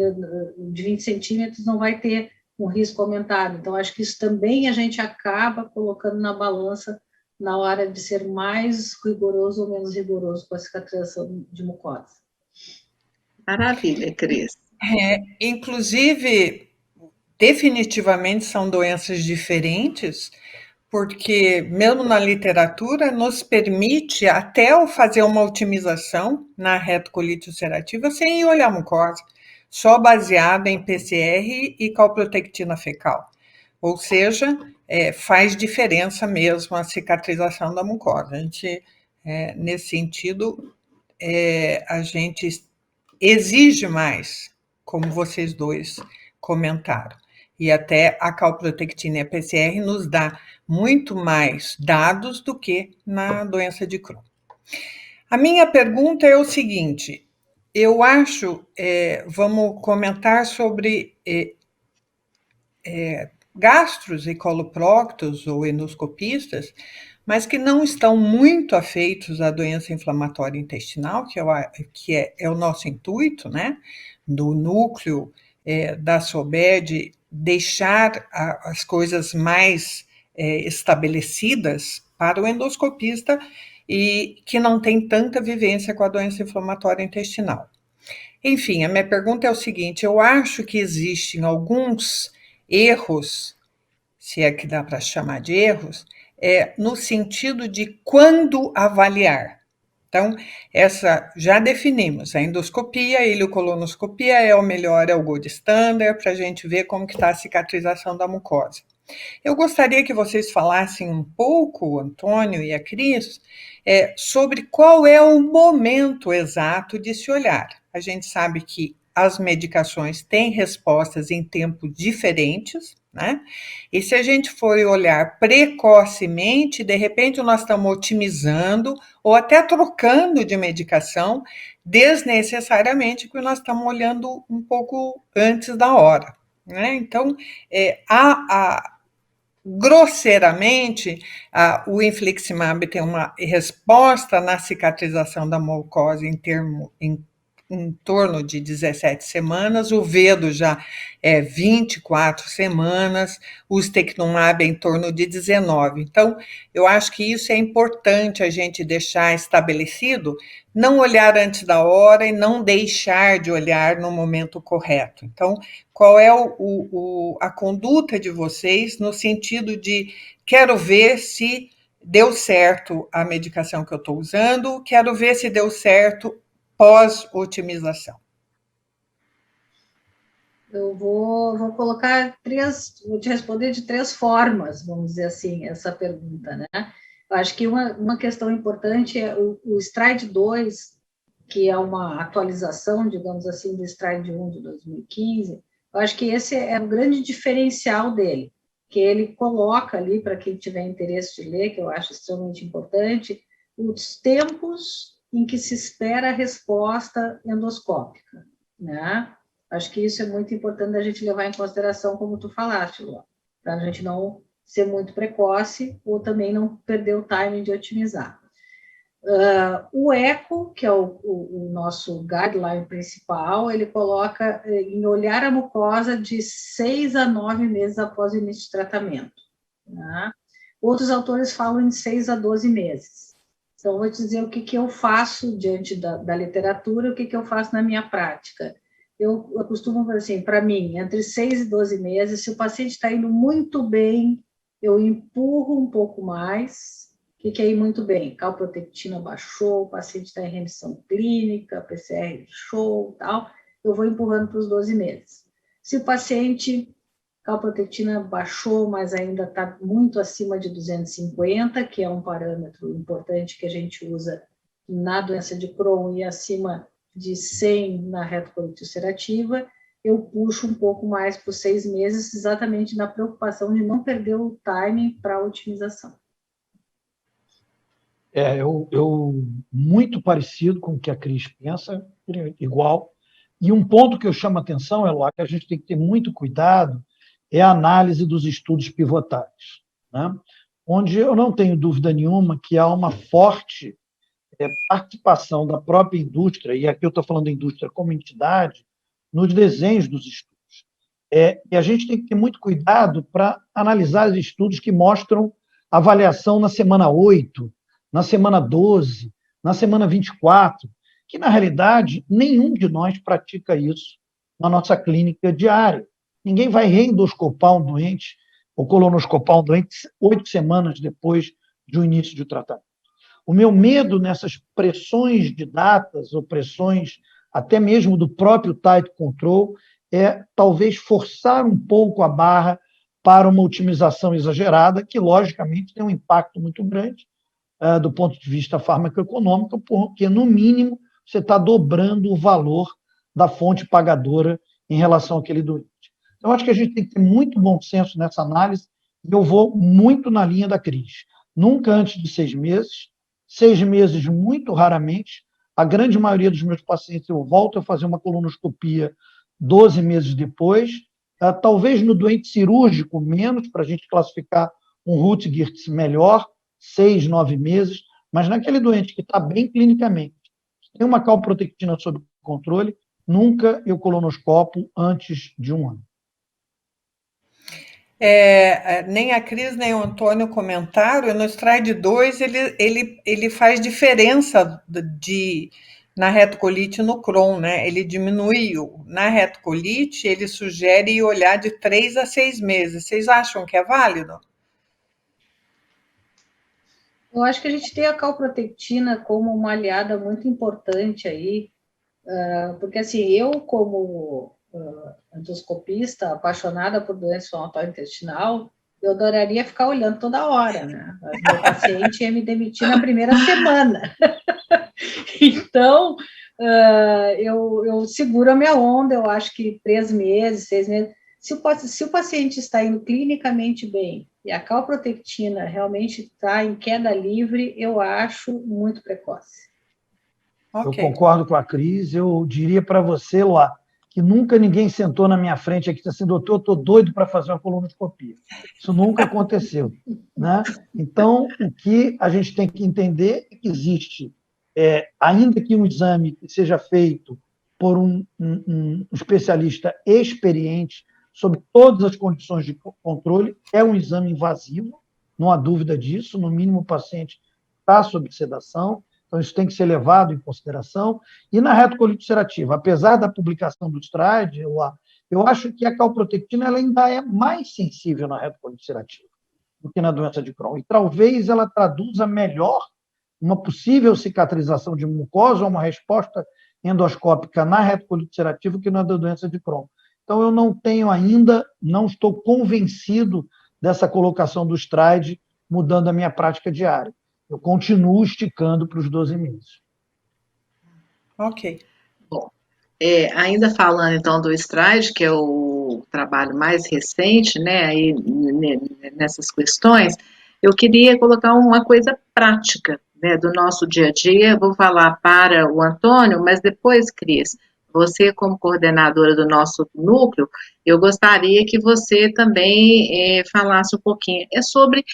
de 20 centímetros, não vai ter um risco aumentado. Então, acho que isso também a gente acaba colocando na balança na hora de ser mais rigoroso ou menos rigoroso com a cicatrização de mucosa. Maravilha, Cris. Inclusive, definitivamente são doenças diferentes, porque mesmo na literatura nos permite até fazer uma otimização na retocolite ulcerativa sem olhar a mucosa, só baseada em PCR e calprotectina fecal. Ou seja, faz diferença mesmo a cicatrização da mucosa. A gente, nesse sentido, a gente exige mais, como vocês dois comentaram. E até a calprotectina e a PCR nos dá muito mais dados do que na doença de Crohn. A minha pergunta é o seguinte, eu acho, vamos comentar sobre gastros e coloproctos ou endoscopistas, mas que não estão muito afeitos à doença inflamatória intestinal, que é o nosso intuito, né, do núcleo da SOBED, deixar as coisas mais estabelecidas para o endoscopista e que não tem tanta vivência com a doença inflamatória intestinal. Enfim, a minha pergunta é o seguinte, eu acho que existem alguns erros, se é que dá para chamar de erros, no sentido de quando avaliar. Então, essa já definimos, a endoscopia, a ileocolonoscopia é o melhor, é o gold standard, para a gente ver como que está a cicatrização da mucosa. Eu gostaria que vocês falassem um pouco, o Antônio e a Cris, sobre qual é o momento exato de se olhar. A gente sabe que as medicações têm respostas em tempos diferentes, né? E se a gente for olhar precocemente, de repente nós estamos otimizando ou até trocando de medicação desnecessariamente, porque nós estamos olhando um pouco antes da hora, né? Então, grosseiramente, o infliximab tem uma resposta na cicatrização da mucosa em torno de 17 semanas, o Vedo já é 24 semanas, o ustekinumab é em torno de 19. Então, eu acho que isso é importante a gente deixar estabelecido, não olhar antes da hora e não deixar de olhar no momento correto. Então, qual é a conduta de vocês no sentido de quero ver se deu certo a medicação que eu estou usando, quero ver se deu certo pós-otimização? Eu vou colocar vou te responder de 3 formas, vamos dizer assim, essa pergunta, né? Eu acho que uma questão importante é o STRIDE 2, que é uma atualização, digamos assim, do STRIDE 1 de 2015. Eu acho que esse é o grande diferencial dele, que ele coloca ali, para quem tiver interesse de ler, que eu acho extremamente importante, os tempos em que se espera a resposta endoscópica, né? Acho que isso é muito importante a gente levar em consideração, como tu falaste, Lua, para a gente não ser muito precoce ou também não perder o timing de otimizar. O ECHO, que é o nosso guideline principal, ele coloca em olhar a mucosa de 6 a 9 meses após o início de tratamento, né? Outros autores falam em 6 a 12 meses. Então, vou te dizer o que eu faço diante da literatura, o que eu faço na minha prática. Eu costumo fazer assim, para mim, entre 6 e 12 meses, se o paciente está indo muito bem, eu empurro um pouco mais. O que é ir muito bem? Calprotectina baixou, o paciente está em remissão clínica, PCR show, tal, eu vou empurrando para os 12 meses. Se o paciente, calprotectina baixou, mas ainda está muito acima de 250, que é um parâmetro importante que a gente usa na doença de Crohn e acima de 100 na retocolite ulcerativa, eu puxo um pouco mais para os 6 meses, exatamente na preocupação de não perder o timing para a otimização. Eu muito parecido com o que a Cris pensa, igual. E um ponto que eu chamo a atenção, Eloá, que a gente tem que ter muito cuidado, é a análise dos estudos pivotais, né? Onde eu não tenho dúvida nenhuma que há uma forte participação da própria indústria, e aqui eu estou falando da indústria como entidade, nos desenhos dos estudos. E a gente tem que ter muito cuidado para analisar os estudos que mostram avaliação na semana 8, na semana 12, na semana 24, que, na realidade, nenhum de nós pratica isso na nossa clínica diária. Ninguém vai reendoscopar um doente ou colonoscopar um doente 8 semanas depois do início do tratamento. O meu medo nessas pressões de datas, ou pressões até mesmo do próprio tight control, é talvez forçar um pouco a barra para uma otimização exagerada, que, logicamente, tem um impacto muito grande do ponto de vista farmacoeconômico, porque, no mínimo, você está dobrando o valor da fonte pagadora em relação àquele doente. Então, acho que a gente tem que ter muito bom senso nessa análise, e eu vou muito na linha da Cris. Nunca antes de 6 meses, 6 meses muito raramente. A grande maioria dos meus pacientes eu volto a fazer uma colonoscopia 12 meses depois, talvez no doente cirúrgico menos, para a gente classificar um Rutgers melhor, 6, 9 meses, mas naquele doente que está bem clinicamente, tem uma calprotectina sob controle, nunca eu colonoscopo antes de 1 ano. Nem a Cris, nem o Antônio comentaram, no STRIDE 2 ele faz diferença na retocolite no Crohn, né? Ele diminui, na retocolite, ele sugere olhar de 3 a 6 meses. Vocês acham que é válido? Eu acho que a gente tem a calprotectina como uma aliada muito importante aí, porque assim, eu como endoscopista, apaixonada por doença inflamatória intestinal, eu adoraria ficar olhando toda hora, né? Mas meu paciente ia me demitir na primeira semana. Então, eu seguro a minha onda, eu acho que 3 meses, 6 meses. Se o paciente está indo clinicamente bem e a calprotectina realmente está em queda livre, eu acho muito precoce. Okay. Eu concordo com a Cris, eu diria para você, Lá, que nunca ninguém sentou na minha frente aqui e disse assim, doutor, eu estou doido para fazer uma colonoscopia. Isso nunca aconteceu, né? Então, o que a gente tem que entender é que existe, ainda que um exame que seja feito por um especialista experiente sobre todas as condições de controle, é um exame invasivo, não há dúvida disso, no mínimo o paciente está sob sedação, então isso tem que ser levado em consideração. E na retocolite ulcerativa, apesar da publicação do STRIDE, eu acho que a calprotectina ela ainda é mais sensível na retocolite ulcerativa do que na doença de Crohn, e talvez ela traduza melhor uma possível cicatrização de mucosa ou uma resposta endoscópica na retocolite ulcerativa que na da doença de Crohn. Então, eu não tenho ainda, não estou convencido dessa colocação do STRIDE mudando a minha prática diária. Eu continuo esticando para os 12 meses. Ok. Bom, ainda falando então do STRIDE, que é o trabalho mais recente, né, aí nessas questões, eu queria colocar uma coisa prática, né, do nosso dia a dia. Vou falar para o Antônio, mas depois, Cris, você como coordenadora do nosso núcleo, eu gostaria que você também falasse um pouquinho. É sobre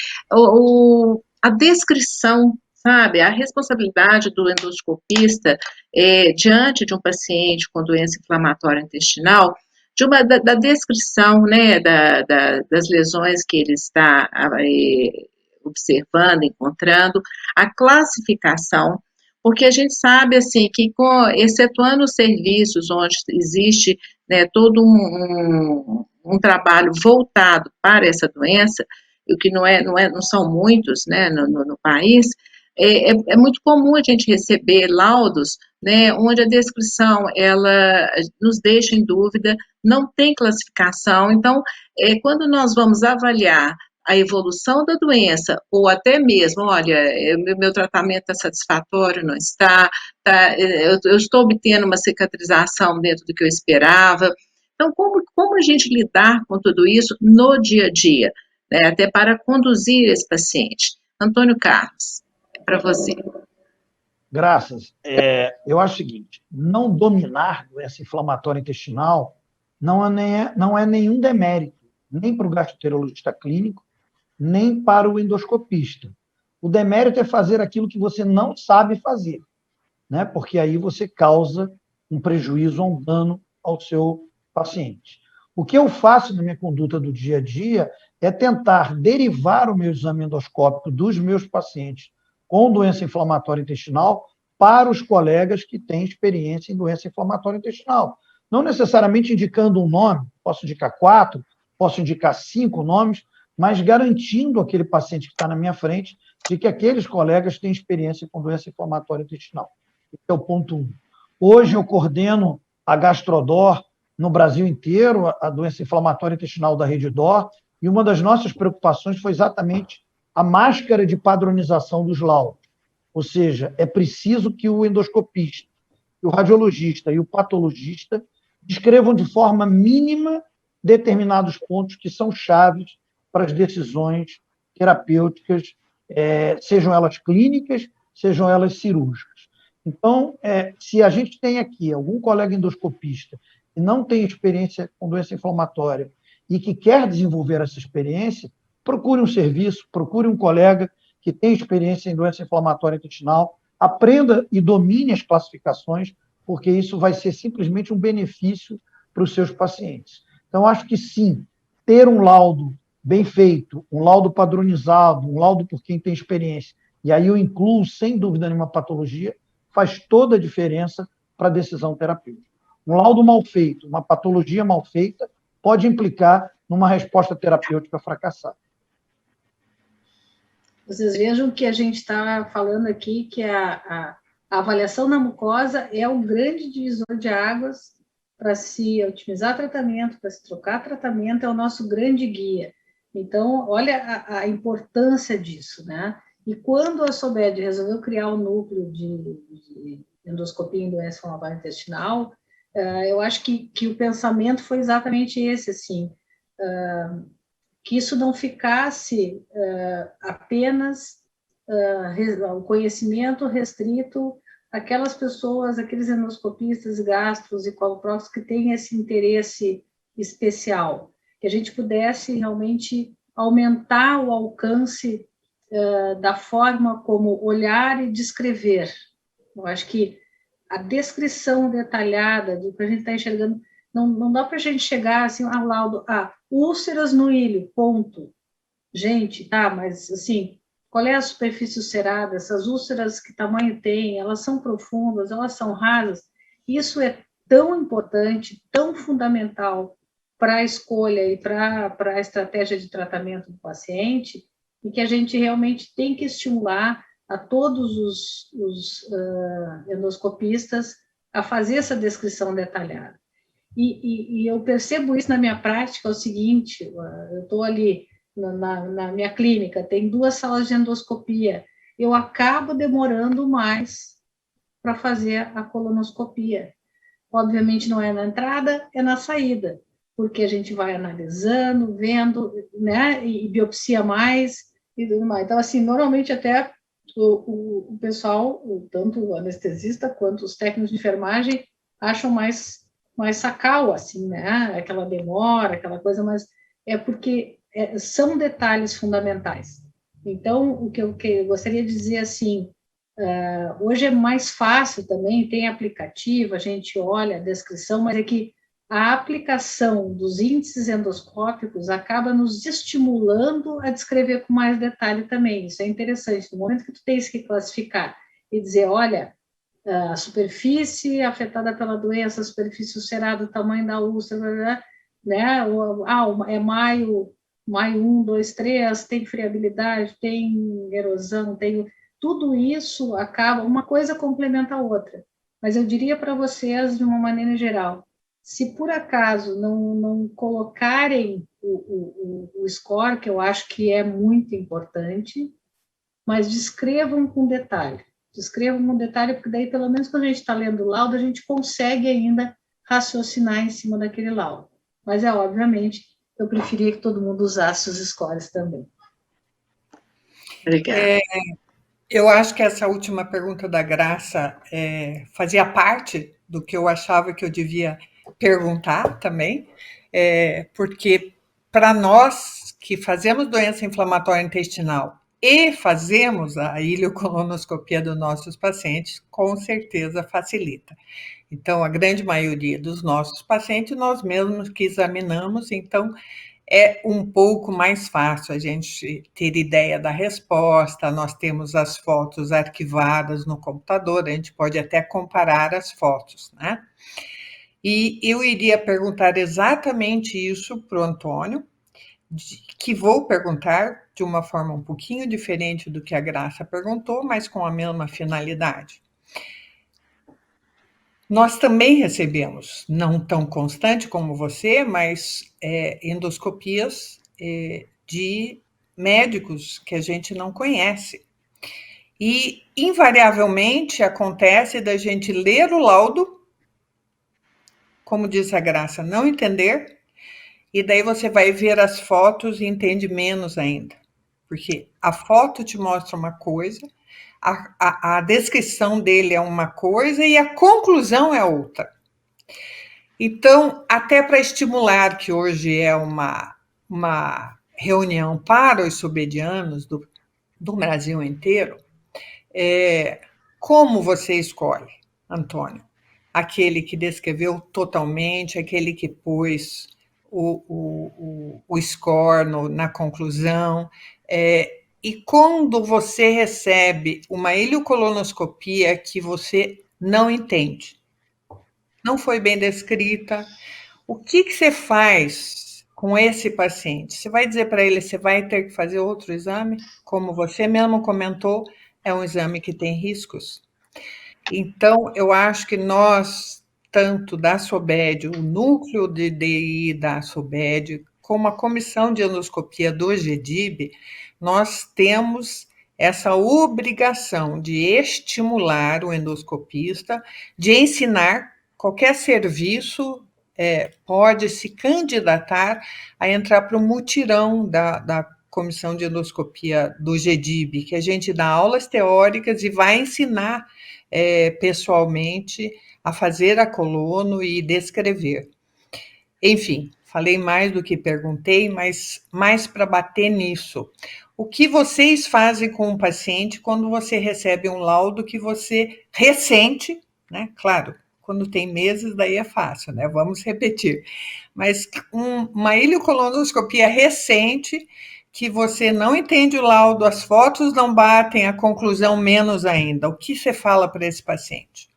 a descrição, sabe, a responsabilidade do endoscopista diante de um paciente com doença inflamatória intestinal, da descrição, né, das lesões que ele está observando, encontrando, a classificação, porque a gente sabe, assim, que excetuando os serviços onde existe, né, todo um trabalho voltado para essa doença, o que não são muitos, né, no país, é muito comum a gente receber laudos, né, onde a descrição, ela nos deixa em dúvida, não tem classificação. Então, quando nós vamos avaliar a evolução da doença, ou até mesmo, olha, meu tratamento está satisfatório, não está, eu estou obtendo uma cicatrização dentro do que eu esperava. Então, como a gente lidar com tudo isso no dia a dia, né, até para conduzir esse paciente? Antônio Carlos, é para você. Graças. Eu acho o seguinte, não dominar doença inflamatória intestinal não é nenhum demérito, nem para o gastroenterologista clínico, nem para o endoscopista. O demérito é fazer aquilo que você não sabe fazer, né? Porque aí você causa um prejuízo ou um dano ao seu paciente. O que eu faço na minha conduta do dia a dia é tentar derivar o meu exame endoscópico dos meus pacientes com doença inflamatória intestinal para os colegas que têm experiência em doença inflamatória intestinal. Não necessariamente indicando um nome, posso indicar 4, posso indicar 5 nomes, mas garantindo aquele paciente que está na minha frente de que aqueles colegas têm experiência com doença inflamatória intestinal. Esse é o ponto 1. Hoje eu coordeno a Gastrodor no Brasil inteiro, a doença inflamatória intestinal da Rede DOR, e uma das nossas preocupações foi exatamente a máscara de padronização dos laudos. Ou seja, é preciso que o endoscopista, o radiologista e o patologista descrevam de forma mínima determinados pontos que são chaves para as decisões terapêuticas, sejam elas clínicas, sejam elas cirúrgicas. Então, se a gente tem aqui algum colega endoscopista que não tem experiência com doença inflamatória e que quer desenvolver essa experiência, procure um serviço, procure um colega que tem experiência em doença inflamatória intestinal, aprenda e domine as classificações, porque isso vai ser simplesmente um benefício para os seus pacientes. Então, acho que sim, ter um laudo bem feito, um laudo padronizado, um laudo por quem tem experiência, e aí eu incluo, sem dúvida nenhuma, patologia, faz toda a diferença para a decisão terapêutica. Um laudo mal feito, uma patologia mal feita, pode implicar numa resposta terapêutica fracassada. Vocês vejam que a gente está falando aqui que a avaliação na mucosa é um grande divisor de águas para se otimizar tratamento, para se trocar tratamento, é o nosso grande guia. Então, olha a importância disso, né? E quando a SOBED resolveu criar um núcleo de endoscopia em doença inflamatória intestinal, eu acho que o pensamento foi exatamente esse, assim, que isso não ficasse apenas o conhecimento restrito aquelas pessoas, aqueles endoscopistas, gastros e coloproctos que têm esse interesse especial, que a gente pudesse realmente aumentar o alcance da forma como olhar e descrever. Eu acho que a descrição detalhada do que a gente está enxergando, não dá para a gente chegar assim, laudo, úlceras no ilho, ponto. Gente, tá, mas assim, qual é a superfície ulcerada? Essas úlceras, que tamanho tem? Elas são profundas? Elas são rasas? Isso é tão importante, tão fundamental para a escolha e para a estratégia de tratamento do paciente, e que a gente realmente tem que estimular a todos os endoscopistas a fazer essa descrição detalhada. E eu percebo isso na minha prática, é o seguinte, eu estou ali na minha clínica, tem 2 salas de endoscopia, eu acabo demorando mais para fazer a colonoscopia. Obviamente não é na entrada, é na saída, porque a gente vai analisando, vendo, né, e biopsia mais, e tudo mais. Então, assim, normalmente até o pessoal, tanto o anestesista quanto os técnicos de enfermagem, acham mais sacal, assim, né, aquela demora, aquela coisa, mas é porque são detalhes fundamentais. Então, o que eu gostaria de dizer, assim, hoje é mais fácil também, tem aplicativo, a gente olha a descrição, mas é que a aplicação dos índices endoscópicos acaba nos estimulando a descrever com mais detalhe também. Isso é interessante. No momento que tu tens que classificar e dizer, olha, a superfície afetada pela doença, a superfície ulcerada, o tamanho da úlcera, né? É maio 1, 2, 3, tem friabilidade, tem erosão, tem... Tudo isso acaba, uma coisa complementa a outra. Mas eu diria para vocês, de uma maneira geral, se por acaso não colocarem o score, que eu acho que é muito importante, mas descrevam com detalhe. Descrevam com detalhe, porque daí, pelo menos, quando a gente está lendo o laudo, a gente consegue ainda raciocinar em cima daquele laudo. Mas, obviamente, eu preferia que todo mundo usasse os scores também. Obrigada. Eu acho que essa última pergunta da Graça fazia parte do que eu achava que eu devia perguntar também, porque para nós que fazemos doença inflamatória intestinal e fazemos a ileocolonoscopia dos nossos pacientes, com certeza facilita. Então, a grande maioria dos nossos pacientes, nós mesmos que examinamos, então é um pouco mais fácil a gente ter ideia da resposta, nós temos as fotos arquivadas no computador, a gente pode até comparar as fotos, né? E eu iria perguntar exatamente isso para o Antônio, que vou perguntar de uma forma um pouquinho diferente do que a Graça perguntou, mas com a mesma finalidade. Nós também recebemos, não tão constante como você, mas endoscopias de médicos que a gente não conhece. E, invariavelmente, acontece da gente ler o laudo, como diz a Graça, não entender, e daí você vai ver as fotos e entende menos ainda. Porque a foto te mostra uma coisa, a descrição dele é uma coisa e a conclusão é outra. Então, até para estimular, que hoje é uma reunião para os subedianos do Brasil inteiro, como você escolhe, Antônio? Aquele que descreveu totalmente, aquele que pôs o score na conclusão, e quando você recebe uma ileocolonoscopia que você não entende, não foi bem descrita, o que você faz com esse paciente? Você vai dizer para ele, você vai ter que fazer outro exame? Como você mesmo comentou, é um exame que tem riscos. Então, eu acho que nós, tanto da SOBED, o núcleo de DI da SOBED, como a comissão de endoscopia do GEDIB, nós temos essa obrigação de estimular o endoscopista, de ensinar qualquer serviço pode se candidatar a entrar para o mutirão da comissão de endoscopia do GEDIB, que a gente dá aulas teóricas e vai ensinar pessoalmente a fazer a colono e descrever. Enfim, falei mais do que perguntei, mas mais para bater nisso. O que vocês fazem com o paciente quando você recebe um laudo que você ressente, né? Claro, quando tem meses, daí é fácil, né? Vamos repetir. Mas uma ileocolonoscopia recente, que você não entende o laudo, as fotos não batem, a conclusão menos ainda. O que você fala para esse paciente?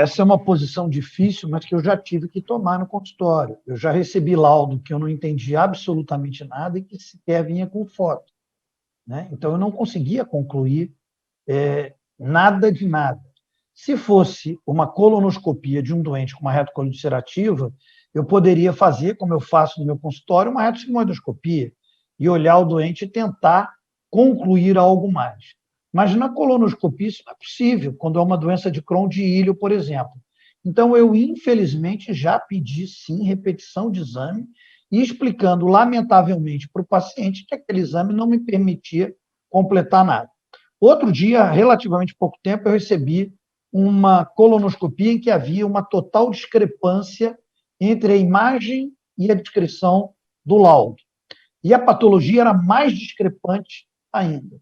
Essa é uma posição difícil, mas que eu já tive que tomar no consultório. Eu já recebi laudo que eu não entendi absolutamente nada e que sequer vinha com foto, né? Então, eu não conseguia concluir nada de nada. Se fosse uma colonoscopia de um doente com uma retocolite ulcerativa, eu poderia fazer, como eu faço no meu consultório, uma retossigmoidoscopia e olhar o doente e tentar concluir algo mais. Mas na colonoscopia isso não é possível, quando é uma doença de Crohn de ilho, por exemplo. Então, eu, infelizmente, já pedi, sim, repetição de exame e explicando, lamentavelmente, para o paciente que aquele exame não me permitia completar nada. Outro dia, relativamente pouco tempo, eu recebi uma colonoscopia em que havia uma total discrepância entre a imagem e a descrição do laudo. E a patologia era mais discrepante ainda.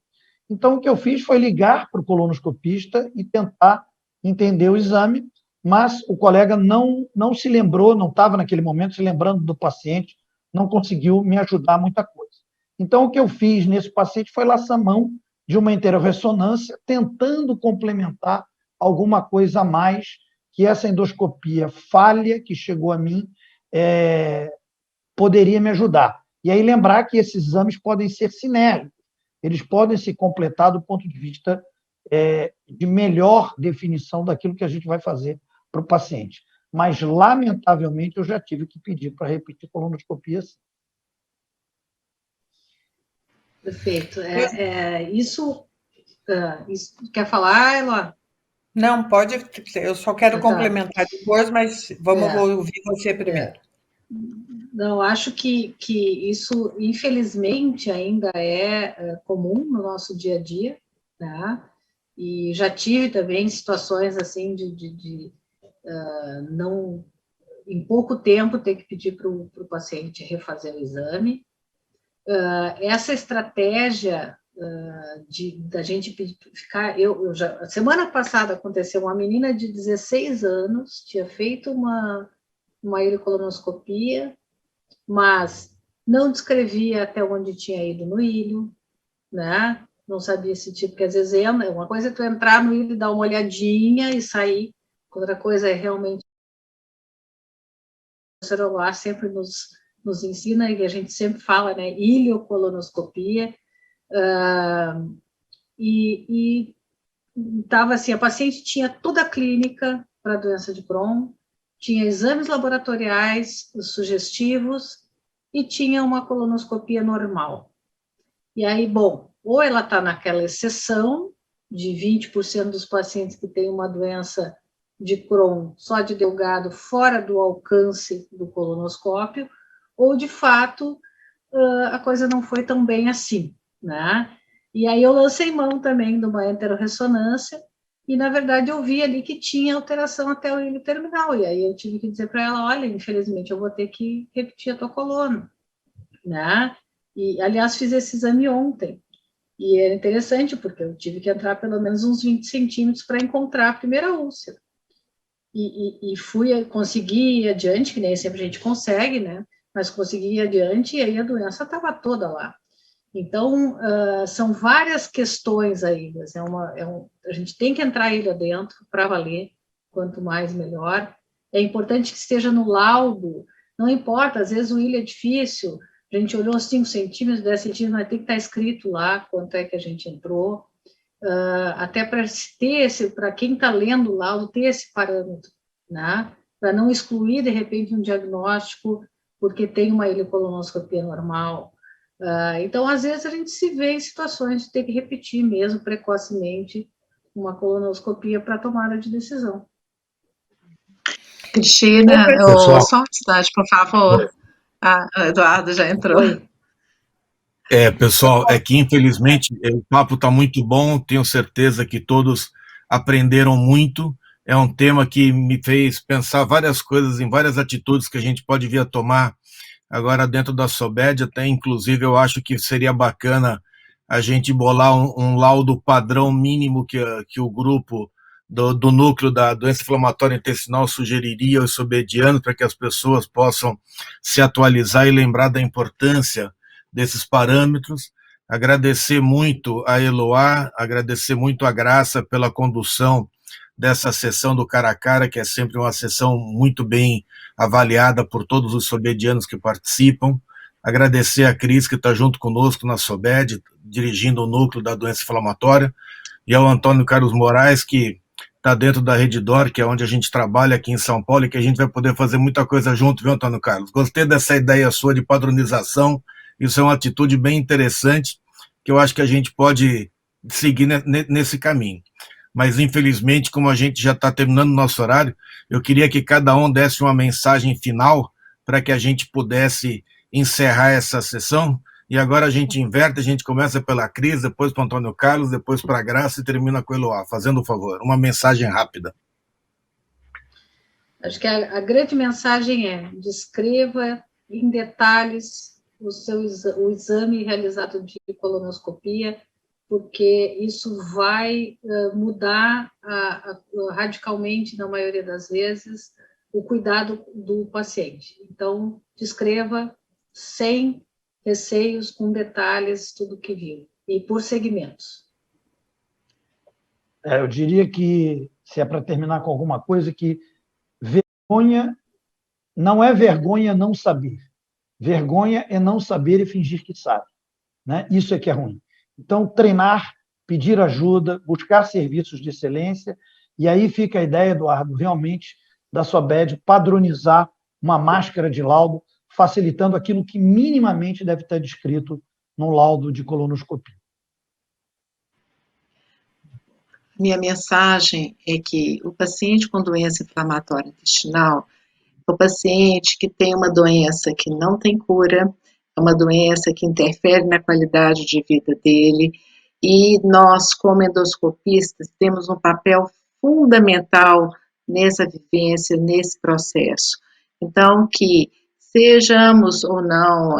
Então, o que eu fiz foi ligar para o colonoscopista e tentar entender o exame, mas o colega não se lembrou, não estava naquele momento se lembrando do paciente, não conseguiu me ajudar muita coisa. Então, o que eu fiz nesse paciente foi lançar mão de uma enteroressonância, tentando complementar alguma coisa a mais que essa endoscopia falha que chegou a mim poderia me ajudar. E aí lembrar que esses exames podem ser sinérgicos, eles podem se completar do ponto de vista de melhor definição daquilo que a gente vai fazer para o paciente. Mas, lamentavelmente, eu já tive que pedir para repetir colonoscopia. Perfeito. Isso quer falar, Eló? Não, pode. Eu só quero complementar depois, mas vamos ouvir você primeiro. Não, acho que isso, infelizmente, ainda é comum no nosso dia a dia, tá? E já tive também situações assim de não, em pouco tempo, ter que pedir para o paciente refazer o exame. Essa estratégia da gente ficar... semana passada aconteceu, uma menina de 16 anos tinha feito uma ileocolonoscopia, mas não descrevia até onde tinha ido no ilho, né? Não sabia esse tipo, que às vezes uma coisa é tu entrar no ilho e dar uma olhadinha e sair, outra coisa é realmente... O celular sempre nos ensina, e a gente sempre fala, né, ileocolonoscopia, e estava assim, a paciente tinha toda a clínica para a doença de Crohn, tinha exames laboratoriais sugestivos e tinha uma colonoscopia normal. E aí, bom, ou ela está naquela exceção de 20% dos pacientes que têm uma doença de Crohn só de delgado fora do alcance do colonoscópio, ou, de fato, a coisa não foi tão bem assim, né? E aí eu lancei mão também de uma enterorressonância, e, na verdade, eu vi ali que tinha alteração até o ilho terminal, e aí eu tive que dizer para ela, olha, infelizmente, eu vou ter que repetir a tua coluna, né? E, aliás, fiz esse exame ontem, e era interessante, porque eu tive que entrar pelo menos uns 20 centímetros para encontrar a primeira úlcera. E consegui ir adiante, que nem sempre a gente consegue, né? Mas consegui ir adiante, e aí a doença estava toda lá. Então, são várias questões aí, a gente tem que entrar aí dentro para valer, quanto mais melhor. É importante que esteja no laudo, não importa, às vezes o ilho é difícil, a gente olhou 5 centímetros, 10 centímetros, mas tem que estar escrito lá quanto é que a gente entrou, até para quem está lendo o laudo, ter esse parâmetro, né? Para não excluir, de repente, um diagnóstico porque tem uma ileocolonoscopia normal. Então, às vezes, a gente se vê em situações de ter que repetir mesmo precocemente uma colonoscopia para tomada de decisão. Cristina, só um instante, por favor. Ah, o Eduardo já entrou. Oi. Pessoal, é que infelizmente o papo está muito bom, tenho certeza que todos aprenderam muito. É um tema que me fez pensar várias coisas, em várias atitudes que a gente pode vir a tomar agora dentro da SOBED. Até inclusive eu acho que seria bacana a gente bolar um laudo padrão mínimo que o grupo do núcleo da doença inflamatória intestinal sugeriria aos sobedianos, para que as pessoas possam se atualizar e lembrar da importância desses parâmetros. Agradecer muito a Eloá, agradecer muito a Graça pela condução dessa sessão do cara a cara, que é sempre uma sessão muito bem avaliada por todos os sobedianos que participam. Agradecer a Cris, que está junto conosco na SOBED, dirigindo o núcleo da doença inflamatória, e ao Antônio Carlos Moraes, que está dentro da Redditor, que é onde a gente trabalha aqui em São Paulo, e que a gente vai poder fazer muita coisa junto, viu, Antônio Carlos? Gostei dessa ideia sua de padronização. Isso é uma atitude bem interessante, que eu acho que a gente pode seguir nesse caminho. Mas, infelizmente, como a gente já está terminando o nosso horário, eu queria que cada um desse uma mensagem final para que a gente pudesse encerrar essa sessão. E agora a gente inverte, a gente começa pela Cris, depois para o Antônio Carlos, depois para a Graça e termina com o Eloá. Fazendo um favor, uma mensagem rápida. Acho que a grande mensagem é: descreva em detalhes o exame realizado de colonoscopia, porque isso vai mudar radicalmente, na maioria das vezes, o cuidado do paciente. Então, descreva sem receios, com detalhes, tudo que viu, e por segmentos. Eu diria que, se é para terminar com alguma coisa, que vergonha não é vergonha não saber. Vergonha é não saber e fingir que sabe, né? Isso é que é ruim. Então, treinar, pedir ajuda, buscar serviços de excelência, e aí fica a ideia, Eduardo, realmente, da SOBED padronizar uma máscara de laudo, facilitando aquilo que minimamente deve estar descrito no laudo de colonoscopia. Minha mensagem é que o paciente com doença inflamatória intestinal é o paciente que tem uma doença que não tem cura, é uma doença que interfere na qualidade de vida dele, e nós, como endoscopistas, temos um papel fundamental nessa vivência, nesse processo. Então, que sejamos ou não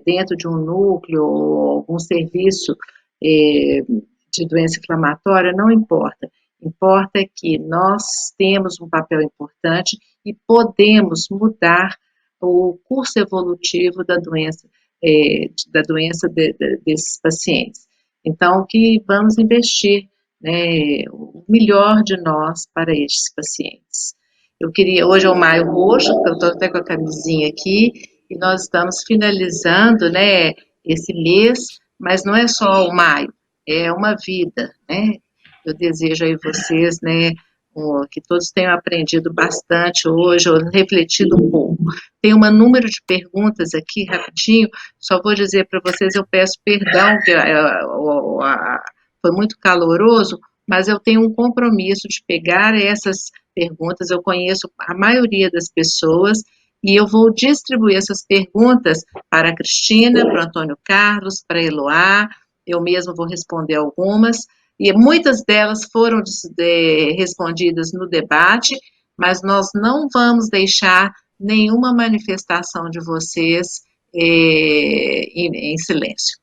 dentro de um núcleo ou algum serviço de doença inflamatória, não importa. Importa que nós temos um papel importante e podemos mudar o curso evolutivo da doença desses pacientes. Então, que vamos investir, né, o melhor de nós para estes pacientes. Hoje é o Maio Roxo, eu estou até com a camisinha aqui, e nós estamos finalizando, né, esse mês, mas não é só o maio, é uma vida, né? Eu desejo aí vocês, né, que todos tenham aprendido bastante hoje, ou refletido um pouco. Tem um número de perguntas aqui, rapidinho, só vou dizer para vocês, eu peço perdão, que foi muito caloroso, mas eu tenho um compromisso de pegar essas perguntas, eu conheço a maioria das pessoas, e eu vou distribuir essas perguntas para a Cristina, para o Antônio Carlos, para a Eloá, eu mesmo vou responder algumas, e muitas delas foram respondidas no debate, mas nós não vamos deixar nenhuma manifestação de vocês em silêncio.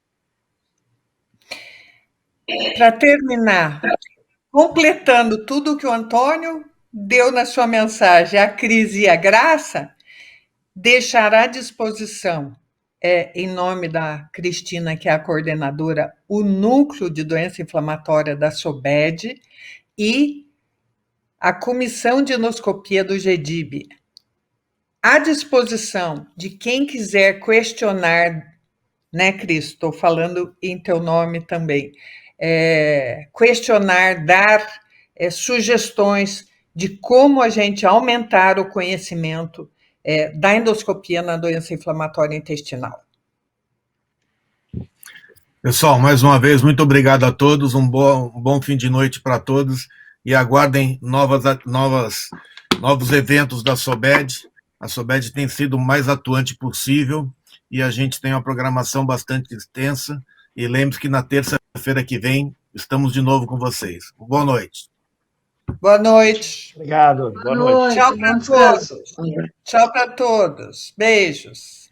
Para terminar, completando tudo que o Antônio deu na sua mensagem, a Cris e a Graça, deixará à disposição, em nome da Cristina, que é a coordenadora, o núcleo de doença inflamatória da SOBED e a comissão de endoscopia do GEDIB, à disposição de quem quiser questionar, né, Cris? Estou falando em teu nome também. Questionar, dar sugestões de como a gente aumentar o conhecimento da endoscopia na doença inflamatória intestinal. Pessoal, mais uma vez, muito obrigado a todos, um bom fim de noite para todos, e aguardem novos eventos da SOBED, A SOBED tem sido o mais atuante possível e a gente tem uma programação bastante extensa. E lembre-se que na terça-feira que vem estamos de novo com vocês. Boa noite. Boa noite. Obrigado. Boa noite. Tchau para todos. Tchau para todos. Beijos.